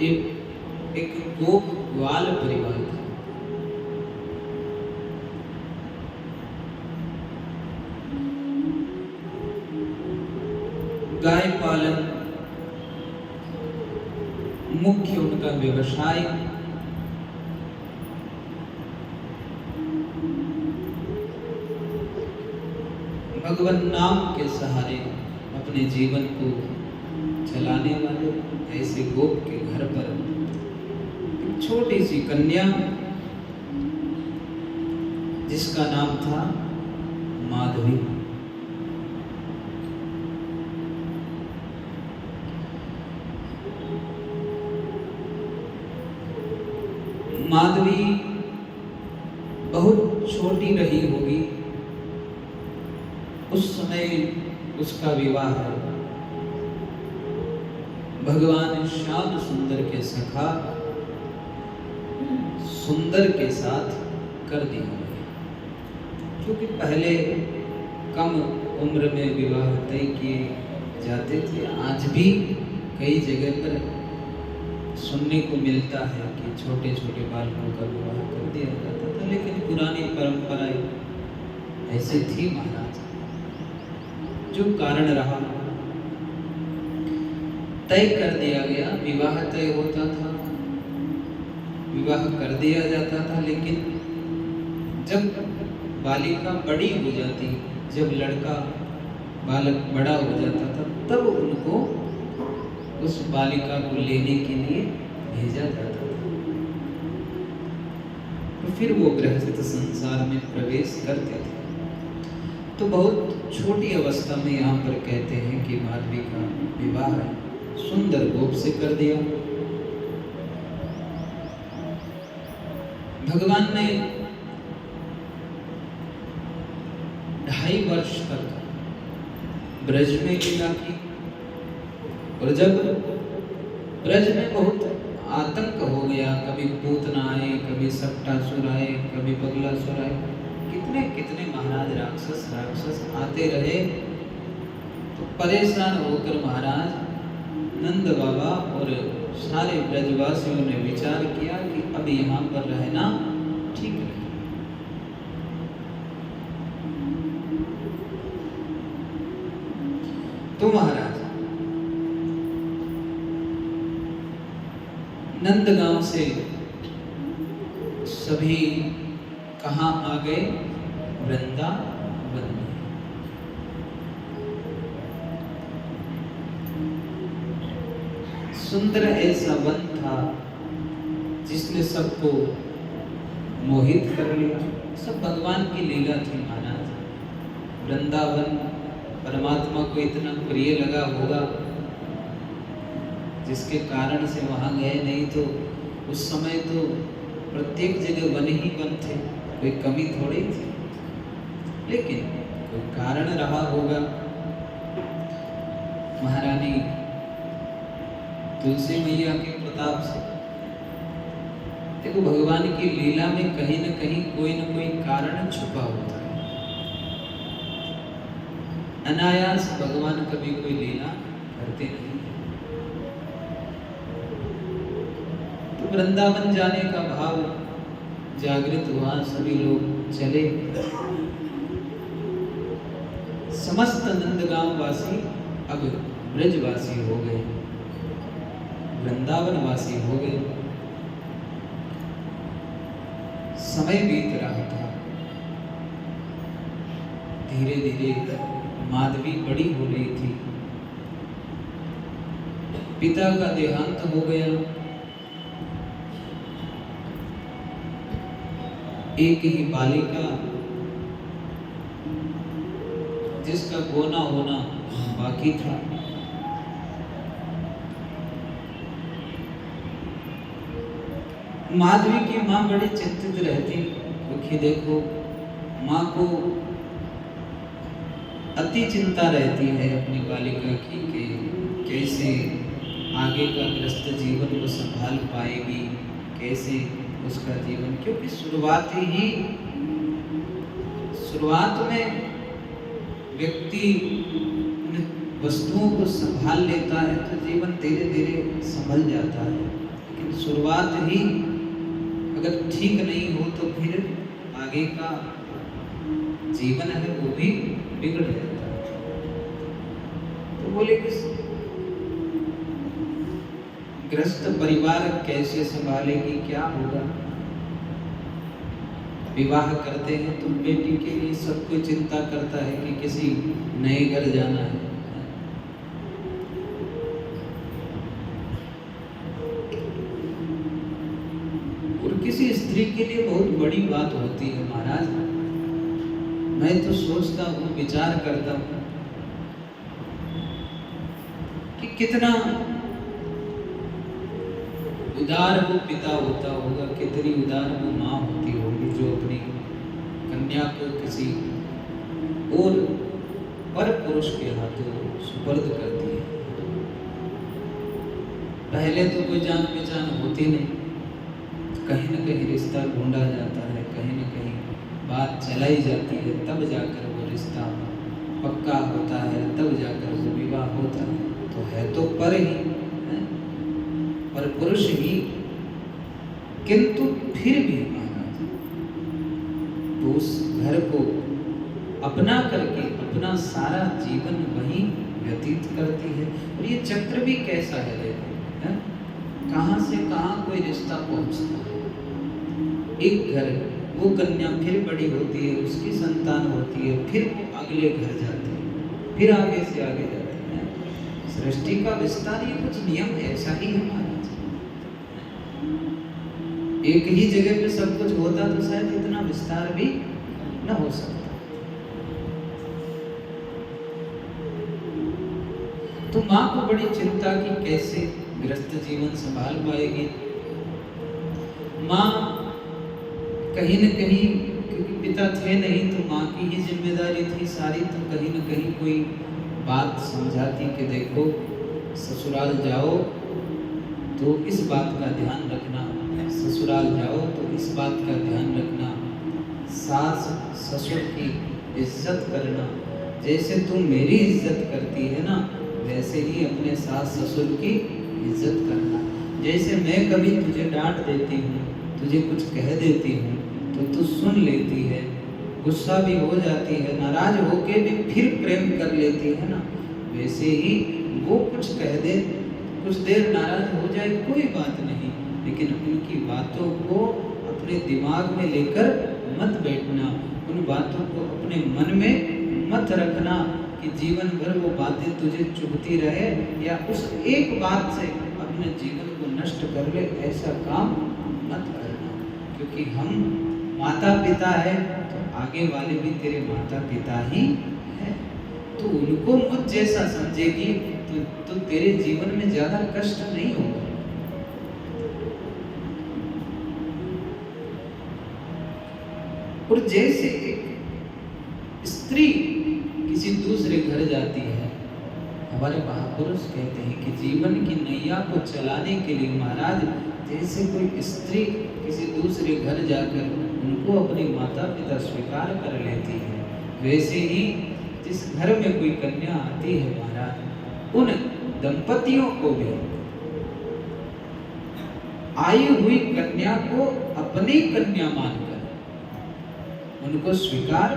एक गोप ग्वाल परिवार था। गाय पालन मुख्य उनका व्यवसाय। भगवान नाम के सहारे अपने जीवन को चलाने वाले ऐसे गोप के घर पर एक छोटी सी कन्या, जिसका नाम था माधवी। माधवी बहुत छोटी रही होगी उस समय, उसका विवाह है भगवान श्याम सुंदर के सखा सुंदर के साथ कर दिया गया। क्योंकि पहले कम उम्र में विवाह तय किए जाते थे। आज भी कई जगह पर सुनने को मिलता है कि छोटे छोटे बालकों का विवाह कर दिया जाता था, लेकिन पुरानी परंपराएं ऐसी थी महाराज। जो कारण रहा, तय कर दिया गया, विवाह तय होता था, विवाह कर दिया जाता था। लेकिन जब बालिका बड़ी हो जाती, जब लड़का बालक बड़ा हो जाता था, तब उनको उस बालिका को लेने के लिए भेजा जाता था। तो फिर वो गृहस्थ संसार में प्रवेश करते थे। तो बहुत छोटी अवस्था में यहाँ पर कहते हैं कि माधवी का विवाह सुंदर गोप से कर दिया। भगवान ने 2.5 वर्ष तक ब्रज में लीला की, और जब ब्रज में बहुत आतंक हो गया, कभी पूतना आए, कभी सप्टासुर आए, कभी बगलासुर आए, कितने कितने महाराज राक्षस आते रहे। तो परेशान होकर महाराज नंद बाबा और सारे ब्रजवासियों ने विचार किया कि अब यहाँ पर रहना ठीक नहीं। तो महाराज नंदगांव से सभी कहाँ आ गए? वृंदावन में। सुंदर ऐसा वन था जिसने सबको मोहित कर लिया। सब भगवान की लीला थी महाराज। वृंदावन परमात्मा को इतना प्रिय लगा होगा जिसके कारण से वहां गए, नहीं तो उस समय तो प्रत्येक जगह वन ही वन थे, कोई कमी थोड़ी थी। लेकिन कोई कारण रहा होगा। महारानी तुलसी मैया के प्रताप से, देखो भगवान की लीला में कहीं न कहीं कोई न कोई कारण छुपा होता है। अनायास भगवान कभी कोई लीला करते नहीं। तो वृंदावन जाने का भाव जागृत हुआ, सभी लोग चले। समस्त नंदगांव वासी अब ब्रजवासी हो गए, वृंदावन वासी हो गए। समय बीत रहा था। धीरे धीरे माधवी बड़ी हो रही थी। पिता का देहांत हो गया। एक ही बालिका जिसका गोना होना बाकी था। माधवी की माँ बड़ी चिंतित रहती, क्योंकि देखो माँ को अति चिंता रहती है अपनी बालिका की कि कैसे आगे का ग्रस्त जीवन को संभाल पाएगी, कैसे उसका जीवन, क्योंकि शुरुआत में व्यक्ति वस्तुओं को संभाल लेता है तो जीवन धीरे धीरे संभल जाता है, लेकिन शुरुआत ही अगर ठीक नहीं हो तो फिर आगे का जीवन है वो भी बिगड़ जाता है। तो बोले कि ग्रस्त परिवार कैसे संभालेगी, क्या होगा। विवाह करते हैं तो बेटी के लिए सब कोई चिंता करता है कि किसी नए घर जाना है। और किसी स्त्री के लिए बहुत बड़ी बात होती है महाराज। मैं तो सोचता हूँ, विचार करता हूँ कि कितना उदार वो पिता होता होगा, कितनी उदार वो माँ होती होगी जो अपनी कन्या को किसी और पर पुरुष के हाथों सुपर्द करती है। पहले तो कोई जान पहचान होती नहीं, कहीं न कहीं रिश्ता ढूंढा जाता है, कहीं न कहीं बात चलाई जाती है, तब जाकर वो रिश्ता पक्का होता है, तब जाकर वो विवाह होता है। तो है तो पर ही है, पर पुरुष ही, किंतु फिर भी महाराज तो उस घर को अपना करके अपना सारा जीवन वहीं व्यतीत करती है। और ये चक्र भी कैसा है देखो, है? कहाँ से कहाँ कोई रिश्ता पहुंचता है। एक घर, वो कन्या फिर बड़ी होती है, उसकी संतान होती है, फिर वो अगले घर जाती है, फिर आगे से आगे जाती है। सृष्टि का विस्तार ये कुछ नियम ऐसा ही है महाराज। एक ही जगह पे सब कुछ होता तो शायद इतना विस्तार भी न हो सकता। तो माँ को बड़ी चिंता कि कैसे गृहस्थ जीवन संभाल पाएगी। माँ कहीं न कहीं, क्योंकि पिता थे नहीं तो माँ की ही जिम्मेदारी थी सारी, तो कहीं न कहीं कोई बात समझाती कि देखो ससुराल जाओ तो इस बात का ध्यान रखना, ससुराल जाओ तो इस बात का ध्यान रखना, सास ससुर की इज्जत करना, जैसे तुम मेरी इज्जत करती है ना वैसे ही अपने सास ससुर की इज्जत करना। जैसे मैं कभी तुझे डांट देती हूँ, तुझे कुछ कह देती हूँ तो तू सुन लेती है, गुस्सा भी हो जाती है, नाराज होके भी फिर प्रेम कर लेती है ना, वैसे ही वो कुछ कह दे, कुछ देर नाराज हो जाए कोई बात नहीं, लेकिन उनकी बातों को अपने दिमाग में लेकर मत बैठना, उन बातों को अपने मन में मत रखना कि जीवन भर वो बातें तुझे चुभती रहे या उस एक बात से अपने जीवन को नष्ट कर ले, ऐसा काम मत करना। क्योंकि हम माता पिता है तो आगे वाले भी तेरे माता पिता ही है, तो उनको मुझ जैसा समझेगी तो तेरे जीवन में ज्यादा कष्ट नहीं होगा। और जैसे एक स्त्री किसी दूसरे घर जाती है, हमारे महापुरुष कहते हैं कि जीवन की नैया को चलाने के लिए महाराज जैसे कोई स्त्री किसी दूसरे घर जाकर उनको अपने माता पिता स्वीकार कर लेती है, वैसे ही जिस घर में कोई कन्या आती है महाराज, उन दंपतियों को भी आई हुई कन्या को अपनी कन्या मानकर उनको स्वीकार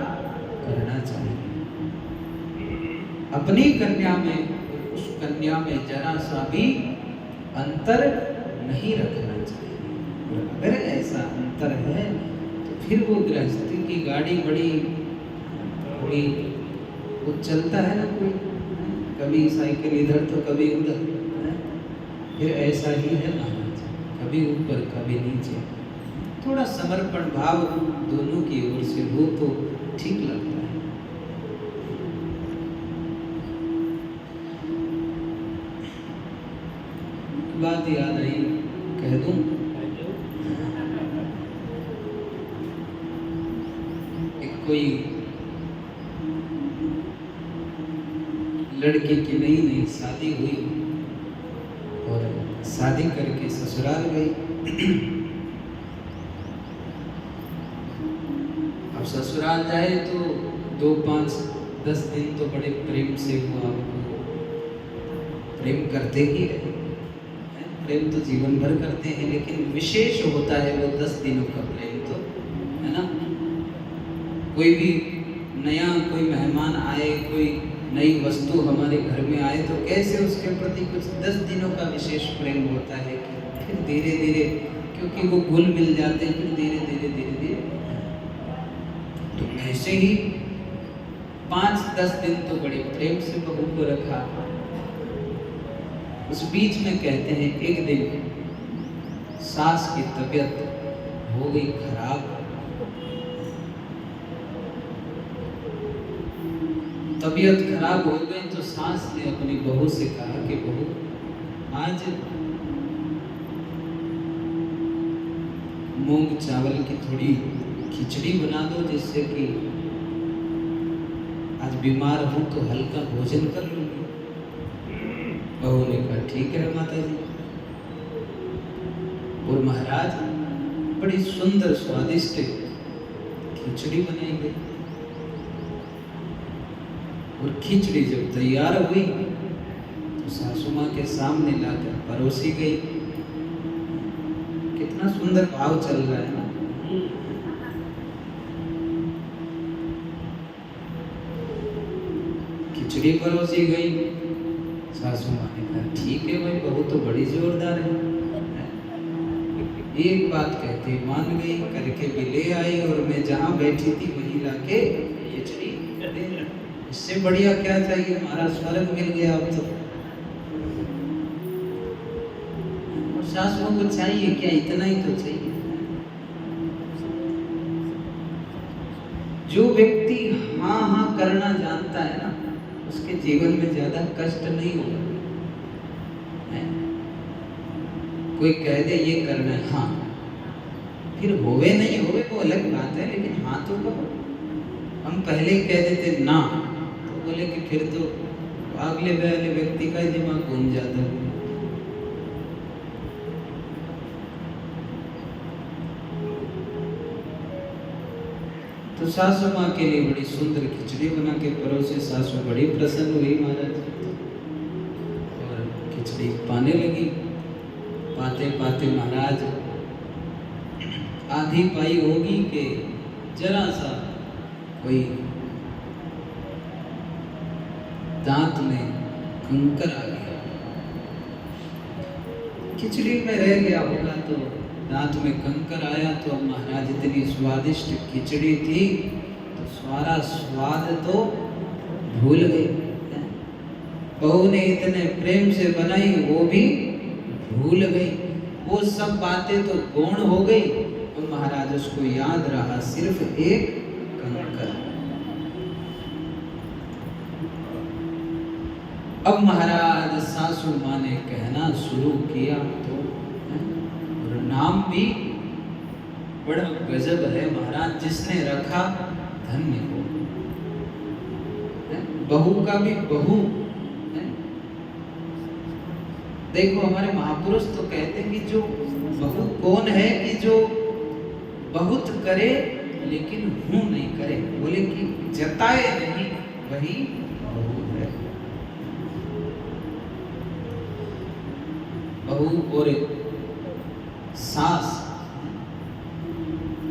करना चाहिए। अपनी कन्या में, उस कन्या में जरा सा भी अंतर नहीं रखना चाहिए। और अगर ऐसा अंतर है तो फिर वो गृहस्थी की गाड़ी बड़ी थोड़ी, वो चलता है ना कोई, कभी साइकिल इधर तो कभी उधर, फिर ऐसा ही है महाराज, कभी ऊपर कभी नीचे। थोड़ा समर्पण भाव दोनों की ओर से हो तो ठीक लगता है। बात याद आई, कह दूं? एक कोई लड़की की नई नई शादी हुई और शादी करके ससुराल गई। अब ससुराल जाए तो 2, 5, 10 दिन तो बड़े प्रेम से वो आपको प्रेम करते ही रहे। प्रेम तो जीवन भर करते हैं, लेकिन विशेष होता है वो 10 दिनों का प्रेम, तो है ना। कोई भी नया कोई मेहमान आए, कोई नई वस्तु हमारे घर में आए तो कैसे उसके प्रति कुछ 10 दिनों का विशेष प्रेम होता है कि फिर धीरे धीरे, क्योंकि वो घुल मिल जाते हैं, फिर धीरे धीरे धीरे धीरे। तो ऐसे ही 5-10 दिन तो बड़े प्रेम से बहू को रखा। उस बीच में कहते हैं एक दिन सास की तबीयत हो गई खराब। तबीयत खराब हो गई तो सास ने अपनी बहू से कहा कि बहू, आज मूंग चावल की थोड़ी खिचड़ी बना दो, जिससे कि आज बीमार हूं तो हल्का भोजन कर लूंगी। बहू ने कहा ठीक है माता जी। और महाराज बड़ी सुंदर स्वादिष्ट खिचड़ी बनाई गई। और खिचड़ी जब तैयार हुई तो सासू माँ के सामने लाकर परोसी गई। कितना सुंदर भाव चल रहा है ना। खिचड़ी परोसी गई, सासू माँ ने कहा ठीक है भाई, बहू तो बड़ी जोरदार है। एक बात कहते मान गई, करके भी ले आई, और मैं जहाँ बैठी थी वहीं लाके खिचड़ी दे। इससे बढ़िया क्या चाहिए, हमारा स्वर्ग मिल गया अब तो। और सासुओं को चाहिए क्या, इतना ही तो चाहिए। जो व्यक्ति हाँ हाँ करना जानता है ना, उसके जीवन में ज्यादा कष्ट नहीं होगा। कोई कह दे ये करना है, हाँ, फिर होवे नहीं होवे वो अलग बात है, लेकिन हाँ तो कहो। हम पहले ही कह देते ना, तो बोले कि फिर तो अगले वाले व्यक्ति का ही दिमाग घूम जाता है। तो सासू माँ के लिए बड़ी सुंदर खिचड़ी बना के परोसे। सासू बड़ी प्रसन्न हुई महाराज, और खिचड़ी पाने लगी। पाते पाते महाराज आधी पाई होगी कि जरा सा कोई दांत में कंकर आ गया। खिचड़ी में रह गया होगा तो दांत में कंकर आया। तो अब महाराज इतनी स्वादिष्ट खिचड़ी थी तो सारा स्वाद तो भूल गई। बहू ने इतने प्रेम से बनाई, वो भी भूल गई। वो सब बातें तो गौण हो गई, और महाराज उसको याद रहा सिर्फ एक कंकर। अब महाराज सासू माँ ने कहना शुरू किया तो, और नाम भी बड़ा गजब है महाराज, जिसने रखा धन्य हो। बहू का भी बहू। देखो हमारे महापुरुष तो कहते हैं कि जो बहू कौन है कि जो बहुत करे लेकिन हूं नहीं करे। बोले कि जताए नहीं वही बहू है। बहू और सास,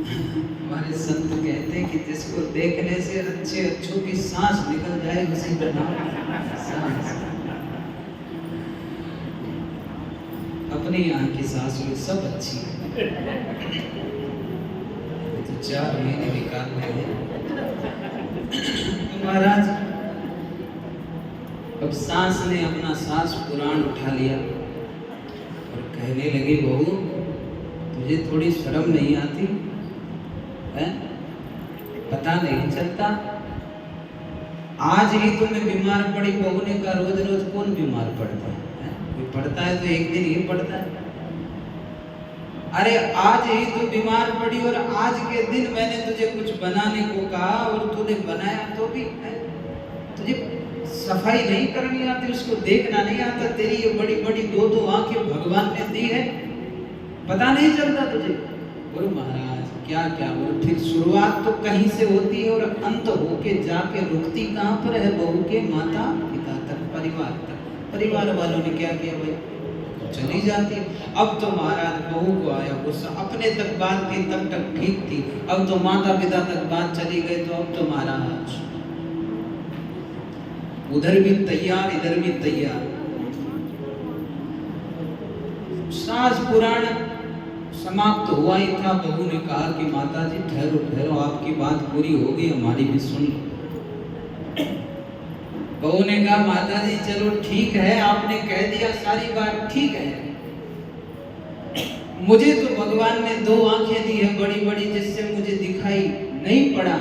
हमारे संत कहते हैं कि जिसको देखने से अच्छे अच्छों की सांस निकल जाए उसी का नाम सास। अपने यहाँ की सास सब अच्छी है, तो 4 महीने निकालने हैं। तो महाराज अब सास ने अपना सास पुराण उठा लिया और कहने लगी, बहू तुझे थोड़ी शर्म नहीं आती है? पता नहीं चलता, आज ही तुम्हें बीमार पड़ी। बहू ने कहा, रोज रोज कौन बीमार पड़ता है? कोई पड़ता है तो एक दिन ही पड़ता है। अरे आज ही तो बीमार पड़ी और आज के दिन मैंने तुझे कुछ बनाने को कहा और तूने बनाया तो भी है? तुझे सफाई नहीं करनी आती, उसको देखना नहीं आता। तेरी ये बड़ी बड़ी दो आंखें भगवान ने दी है, पता नहीं चलता तुझे? बोलो महाराज क्या क्या बोलो। फिर शुरुआत तो कहीं से होती है और अंत होके जाके रुकती कहाँ पर है? बहू के माता पिता तक, परिवार तक। परिवार वालों ने क्या किया भाई? चली जाती। अब तो महाराज बहू को आया गुस्सा, अपने तक बात की तब तक ठीक थी, अब तो माता पिता तक बात चली गई, तो अब तो महाराज उधर भी तैयार इधर भी तैयार। सास पुराण समाप्त हुआ ही था। बहू ने कहा कि माता जी ठहरो ठहरो, आपकी बात पूरी हो गई, हमारी भी सुन लो। बहू ने कहा, माता जी चलो ठीक है, आपने कह दिया सारी बात ठीक है। मुझे तो भगवान ने 2 आंखें दी है बड़ी बड़ी, जिससे मुझे दिखाई नहीं पड़ा,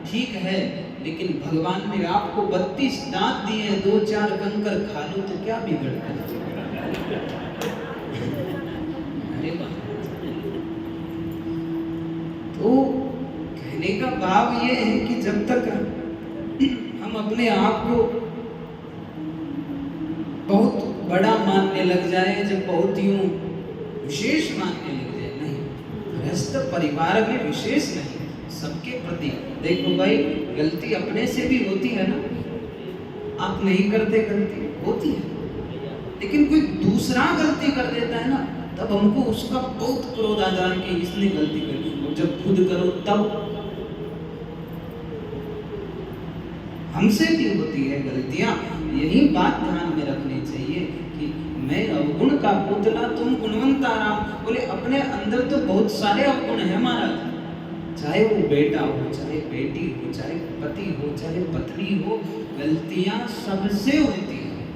ठीक है। लेकिन भगवान ने आपको 32 दांत दिए हैं, 2-4 कंकर खा लो तो क्या बिगड़ता है? अरे तो कहने का भाव ये है कि जब तक हम अपने आप को बहुत बड़ा मानने लग जाए, जब बहुत यूं विशेष मानने लग जाए, नहीं, गृहस्थ परिवार में विशेष नहीं, सबके प्रति। देखो भाई, गलती अपने से भी होती है ना, आप नहीं करते गलती होती है, लेकिन कोई दूसरा गलती कर देता है ना, तब हमको उसका बहुत क्रोध आ जाए कि इसने गलती कर। और जब खुद करो तब हमसे भी होती है गलतियां। यही बात ध्यान में रखनी चाहिए कि मैं अवगुण का पुतला, तुम गुणवंता राम। बोले अपने अंदर तो बहुत सारे अवगुण है महाराज, चाहे वो बेटा हो, चाहे बेटी हो, चाहे पति हो, चाहे पत्नी हो, गलतियां सबसे होती हैं।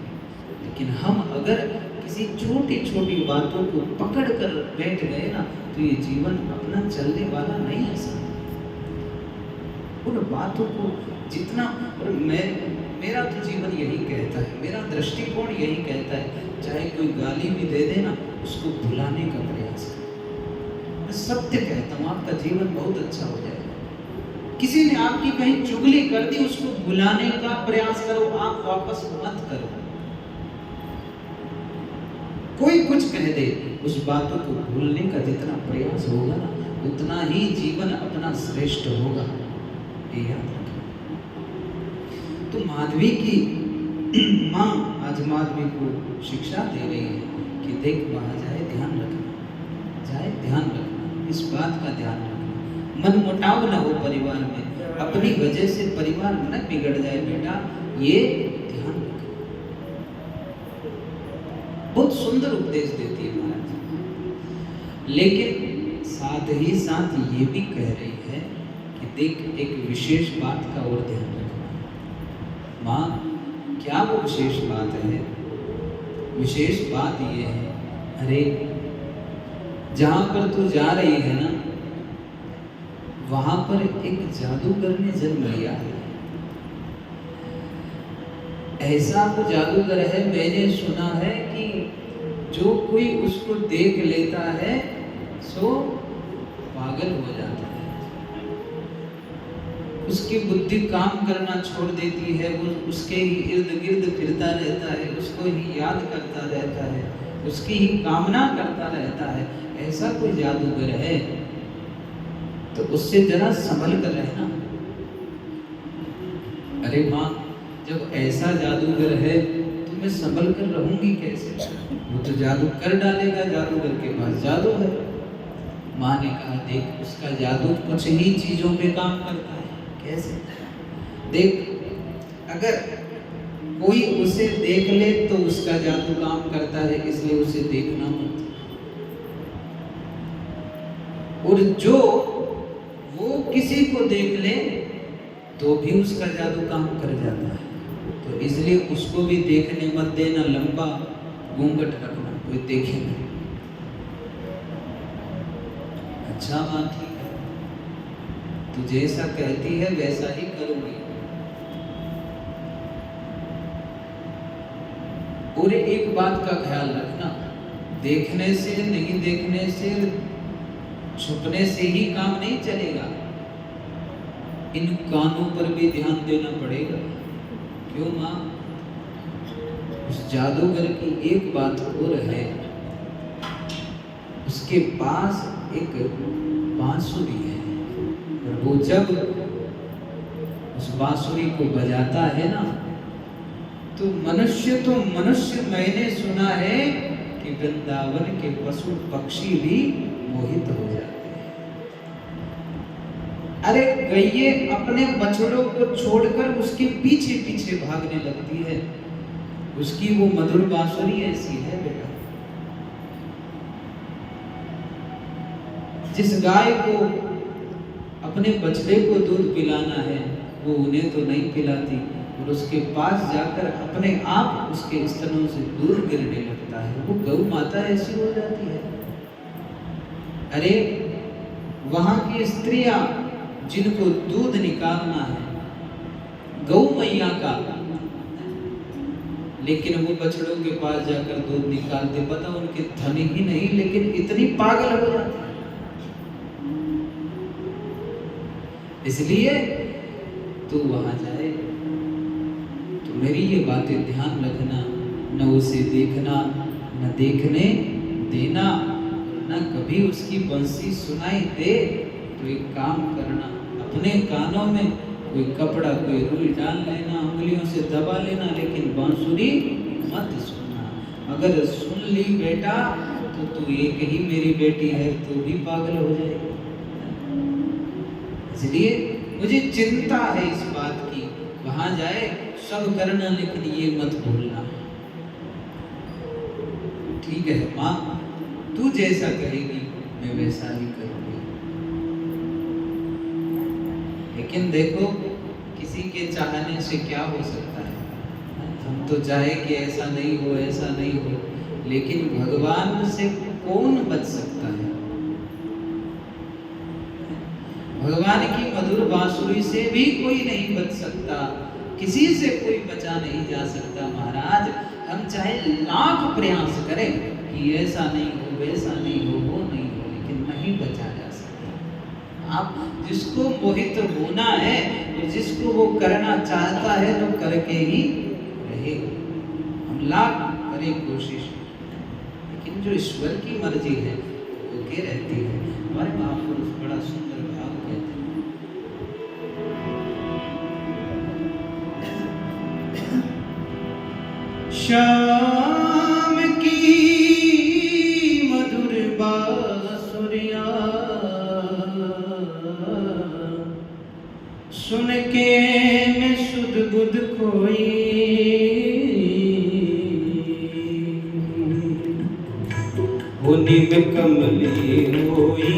लेकिन हम अगर किसी छोटी छोटी बातों को पकड़ कर बैठ गए ना, तो ये जीवन अपना चलने वाला नहीं है सर। उन बातों को जितना, और मेरा तो जीवन यही कहता है, मेरा दृष्टिकोण यही कहता है, चाहे कोई गाली भी दे दे ना, उसको भुलाने का प्रयास करो। मैं सत्य कहता हूँ, आपका जीवन बहुत अच्छा हो जाएगा। किसी ने आपकी कहीं चुगली कर दी, उसको भुलाने का प्रयास करो, आप वापस मत करो। कोई कुछ कह दे, उस बातों को भूलने का जितना प्रयास होगा ना, उतना ही जीवन अपना श्रेष्ठ होगा, ये याद रखना। तो माधवी की माँ आज माधवी को शिक्षा दे रही है कि देख वहाँ जाए ध्यान रखना, जाए ध्यान रखना, इस बात का ध्यान रखना, मन मुटाव न हो परिवार में, अपनी वजह से परिवार न बिगड़ जाए बेटा, ये ध्यान रखना। बहुत सुंदर उपदेश देती है महाराज, लेकिन साथ ही साथ ये भी कह रही है कि देख एक विशेष बात का और ध्यान रखना। माँ क्या वो विशेष बात है? विशेष बात ये है, अरे जहां पर तू जा रही है ना, वहां पर एक जादूगर ने जन्म लिया है। ऐसा वो जादूगर है, मैंने सुना है कि जो कोई उसको देख लेता है सो पागल हो जाता है, उसकी बुद्धि काम करना छोड़ देती है, वो उसके ही इर्द गिर्द फिरता रहता है, उसको ही याद करता रहता है, उसकी ही कामना करता रहता है। ऐसा कोई जादूगर है तो उससे जरा संभल कर रहना। अरे माँ, जब ऐसा जादूगर है तो मैं संभल कर रहूंगी कैसे? वो तो जादू कर डालेगा, जादूगर के पास जादू है। माँ ने कहा देख, उसका जादू कुछ ही चीजों पे काम करता है। कैसे? देख, अगर कोई उसे देख ले तो उसका जादू काम करता है, इसलिए उसे देखना मत। और जो वो किसी को देख ले तो भी उसका जादू काम कर जाता है। तो इसलिए उसको भी देखने मत देना, लंबा घूंघट रखना, कोई देखे नहीं। अच्छा माँ ठीक है, तू जैसा कहती है वैसा ही करूंगी। और एक बात का ख्याल रखना, देखने से नहीं, देखने से छुपने से ही काम नहीं चलेगा, इन कानों पर भी ध्यान देना पड़ेगा। क्यों माँ? उस जादूगर की एक बात और है, उसके पास एक बांसुरी है, और वो जब उस बांसुरी को बजाता है ना, तो मनुष्य मैंने सुना है कि वृंदावन के पशु पक्षी भी मोहित हो जाते हैं। अरे गईये अपने बछड़ों को छोड़कर उसके पीछे पीछे भागने लगती है, उसकी वो मधुर बांसुरी ऐसी है बेटा। जिस गाय को अपने बछड़े को दूध पिलाना है वो उन्हें तो नहीं पिलाती, और उसके पास जाकर अपने आप उसके स्तनों से दूध गिरने लगता है, वो गौ माता ऐसी हो जाती है। अरे वहां की स्त्रियां जिनको दूध निकालना है गौ मैया का, लेकिन वो बछड़ों के पास जाकर दूध निकालते, पता उनके धन ही नहीं, लेकिन इतनी पागल हो जाती है। इसलिए तू वहां जाए तो मेरी ये बातें ध्यान रखना, न उसे देखना, न देखने देना, न कभी उसकी बंसी सुनाई दे तो एक काम करना, अपने कानों में कोई कपड़ा, कोई रुई डाल लेना, उंगलियों से दबा लेना, लेकिन बांसुरी मत सुनना। अगर सुन ली बेटा तो तू एक ही मेरी बेटी है, तो भी पागल हो जाएगी। इसलिए मुझे चिंता है इस बात की, वहां जाए सब करना, लेकिन ये मत भूलना। ठीक है माँ, तू जैसा कहेगी मैं वैसा ही करूंगी। लेकिन देखो किसी के चाहने से क्या हो सकता है, हम तो चाहे कि ऐसा नहीं हो, ऐसा नहीं हो, लेकिन भगवान से कौन बच सकता है? भगवान की मधुर बांसुरी से भी कोई नहीं बच सकता, किसी से कोई बचा नहीं जा सकता। महाराज हम चाहे लाख प्रयास करें कि ऐसा नहीं हो, वैसा नहीं हो, वो नहीं हो, लेकिन नहीं बचा जा सकता। आप जिसको मोहित होना है, जिसको वो करना चाहता है तो करके ही रहेगा। हम लाख करें कोशिश, लेकिन जो ईश्वर की मर्जी है वो के रहती है। हमारे महापुरुष बड़ा सुंदर भाव कहते हैं, शाम की मधुर बांसुरियां सुन के मैं सुध बुध खोई, निम कमली होई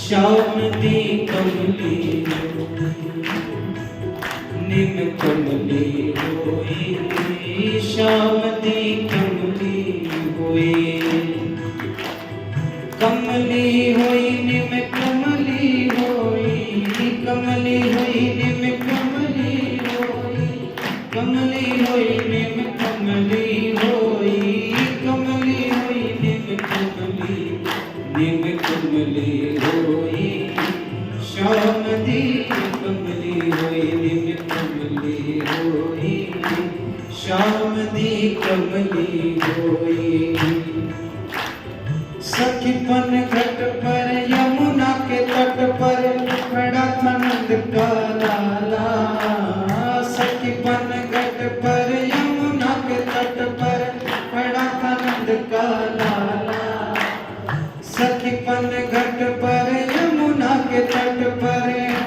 शाम दी कमली, निम कमली होई शाम दी कमली होई, कमली होई निम कमली होई, कमली होई निम कमली होई, कमली होई निम कमली होई, कमली होई निम कमली, निम कमली होई शाम दी कमली होई, निम कमली होई शाम दी कमली होई। सखीपन घट पर यमुना के तट पर खड़ा था नंद का लाला, सखीपन घट पर यमुना के तट पर खड़ा था नंद का लाला, सखीपन घट पर यमुना के तट पर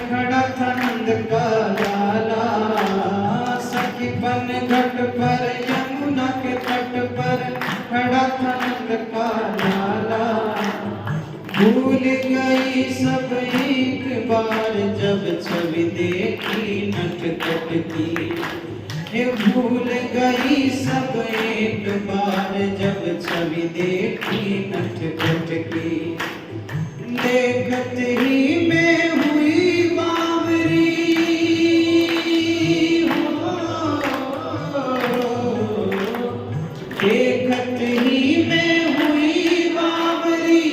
खड़ा था नंद का लाला, सखीपन घट पर यमुना के तट पर खड़ा था नंद का लाला। भूल गई सब एक बार जब छवि देखी नटखट की, हे भूल गई सब एक बार जब छवि देखी नटखट की। देखत ही में हुई बावरी हो, देखत ही में हुई बावरी,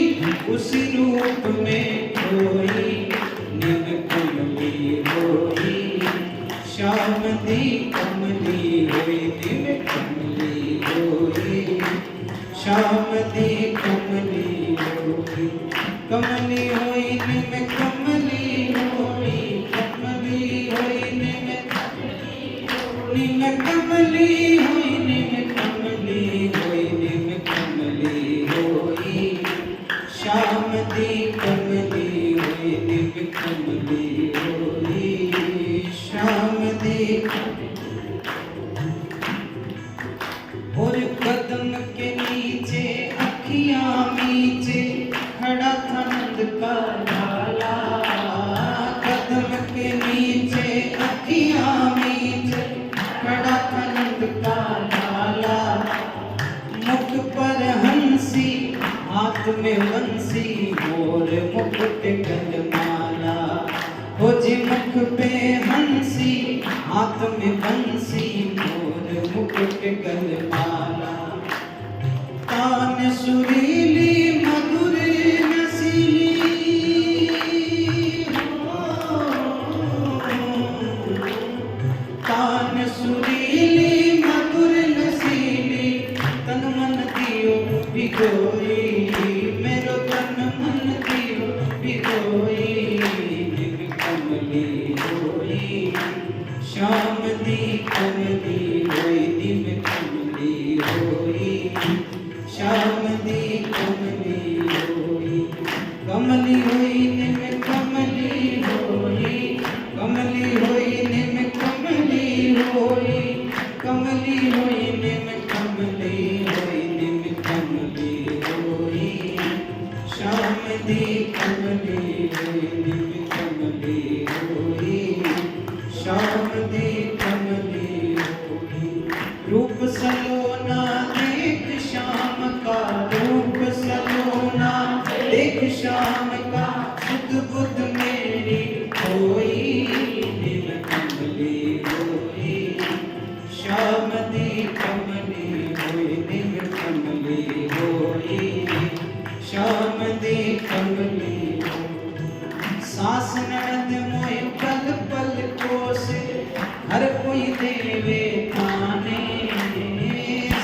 उसी रूप में खोई निम कमली होई, श्याम दी कमली होई निम कमली होई, श्याम दी कमली होई, कमली होई निम कमली होई, कमली होई निम कमली होई, निम कमली होई, निम कमली होई, श्याम दी कमली होई, निम कमली होई, श्याम दी। और कदम के नीचे अखियां मीचे खड़ा था नंद का लाला, कदम के नीचे अखियां मीचे खड़ा था नंद का लाला, मुख पर हंसी हाथ में बंसी मोर मुकुट गलमाला, हो जी मुख पे हंसी हाथ में बंसी मोर मुकुट गलमाला, कान सुरीली मधुर नसीली हो, कान सुरीली मधुर नसीली, तन मन दियो भिगोई, मेरो तन मन दियो भिगोई, निम कमली होई, श्याम दी कमली होई, निम कमली होई, श्याम दी कमली होई, कमली होई निम कमली होई, कमली होई निम कमली होई, कमली होई निम कमली होई, निम कमली होई, श्याम दी कमली होई, निम कमली होई, श्याम दी कमली होई। रूप सलोना देख श्याम का, रूप सलोना देख श्याम का, सुध बुध मेरी होई, निम कमली होई, श्याम दी कमली होई, निम कमली होई, श्याम दी कमली होई। सास ननद मोय पल पल कोसे, हर कोई देवे ताने,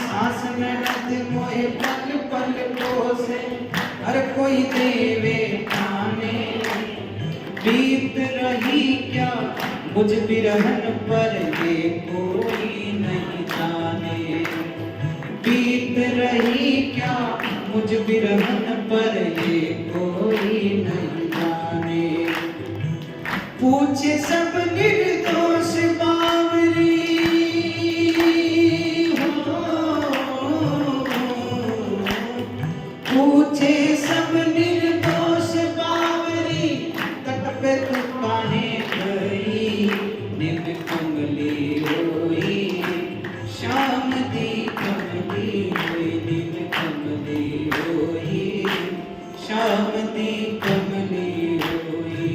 सास ननद मोय पल पल कोसे, हर कोई देवे ताने, बीत रही क्या मुझ बिरहन पर ये कोई नहीं जाने, बीत रही क्या मुझ बिरहन पर ये कोई नहीं जाने, पूछे सब निर्दोष बावरी हो, पूछे सब निर्दोष बावरी, तट पे तू काहे गई, निम कमली होई, श्याम दी कमली होई, निम कमली होई, श्याम दी कमली होई।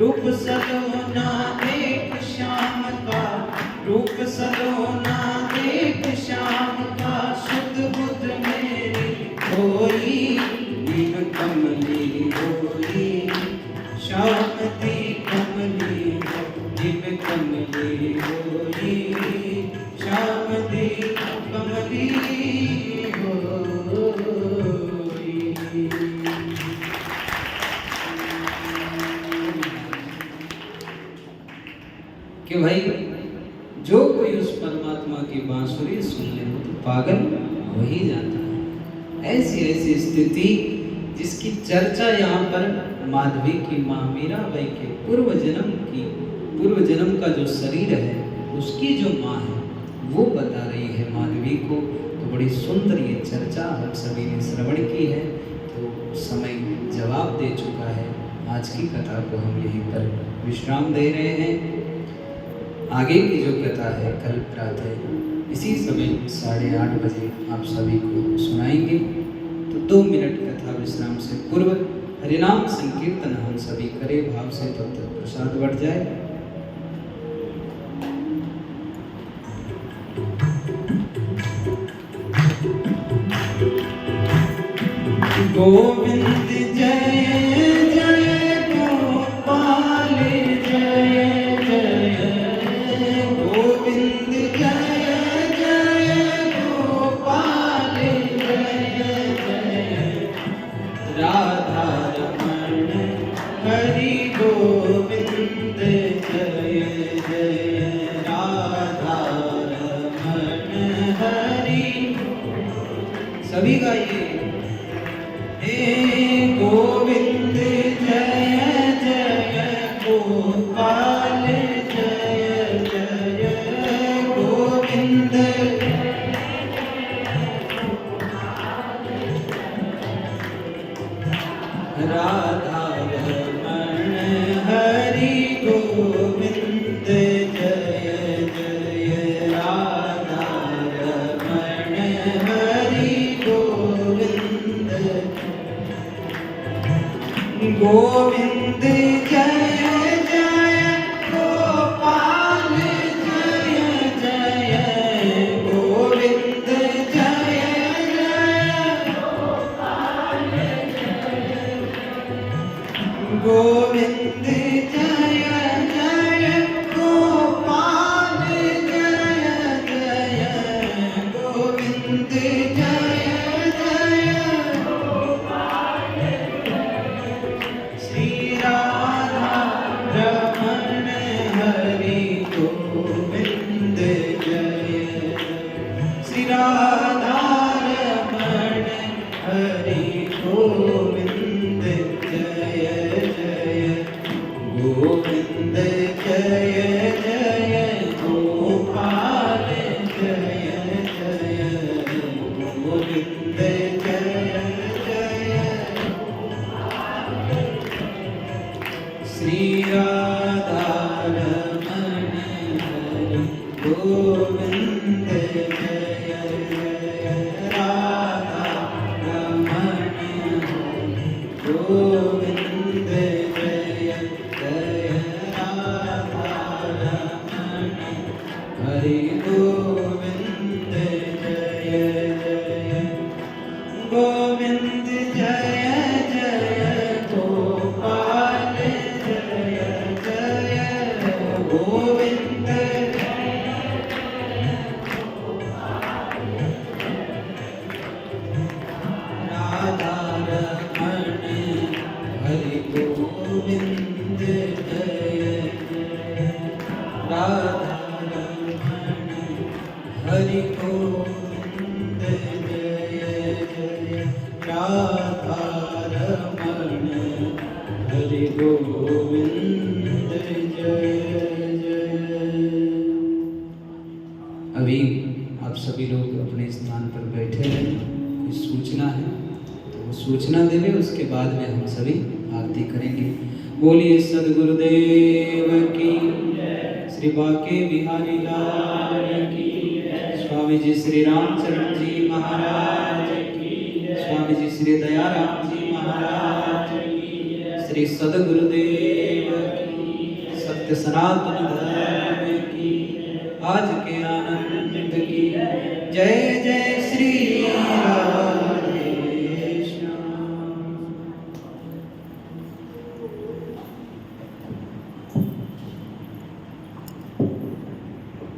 रूप सलोना देख श्याम का, रूप सलोना देख श्याम का, सुध बुध मेरी होई, निम कमली होई, श्याम दी कमली होई, निम कमली होई, श्याम दी कमली होई। कि भाई जो कोई उस परमात्मा की बांसुरी सुन ले वो तो पागल हो ही जाता है। ऐसी ऐसी स्थिति जिसकी चर्चा यहाँ पर माधवी की माँ मीराबाई के पूर्व जन्म का जो शरीर है उसकी जो माँ है वो बता रही है माधवी को। तो बड़ी सुंदर ये चर्चा हम सभी ने श्रवण की है। तो समय जवाब दे चुका है। आज की कथा को हम यहीं पर विश्राम दे रहे हैं। आगे की जो कथा है कल प्रातः इसी समय 8:30 बजे आप सभी को सुनाएंगे। तो 2 मिनट कथा विश्राम से पूर्व हरिनाम संकीर्तन हम सभी करें भाव से, तब तक प्रसाद बढ़ जाए। गोविंद जय जय गोपाल जय जय, गोविंद जय जय गोपाल जय जय, राधा रमण हरि गोविंद जय जय, राधा रमण हरि। सभी गाइए। गोविंद जय जय गोपाल जय जय, गोविंद राधा रमण हरि गोविंद जय जय, राधा रमण हरि गोविंद। गोविंद जय जय गोपाल जय जय, गोविंद जय जय गोपाल जय, गोविंद जय जय गोपाल जय जय, गोविंद जय जय गोपाल जय। श्री राधा रमण हरि गोविंद जय, श्री राधा रमण हरि गोविंद जय जय, गोविंद जय जय गोपाल जय जय, गोविंद जय जय। श्री राधा रमण हरि गोविंद जय जय, राधा रमण हरि गोविंद जय जय, राधा रमण हरि गोविंद जय जय, गोविंद जय जय गोपाल जय जय, गोविंद राधा रमण हरि गोविंद जय जय, राधा रमण हरि गोविंद जय जय, राधा रमण हरि गोविंद जय जय। अभी आप सभी लोग अपने स्थान पर बैठे हैं। कोई सूचना है तो वो सूचना देवे, उसके बाद में हम सभी आरती करेंगे। बोलिए सद्गुरुदेव की, श्री बाके बिहारी लाल की, स्वामी जी श्री रामचरण जी महाराज की, स्वामी जी श्री दयाराम जी महाराज की, श्री सद्गुरुदेव की, सत्य सनातन धर्म की, आज के आनंद की। जय जय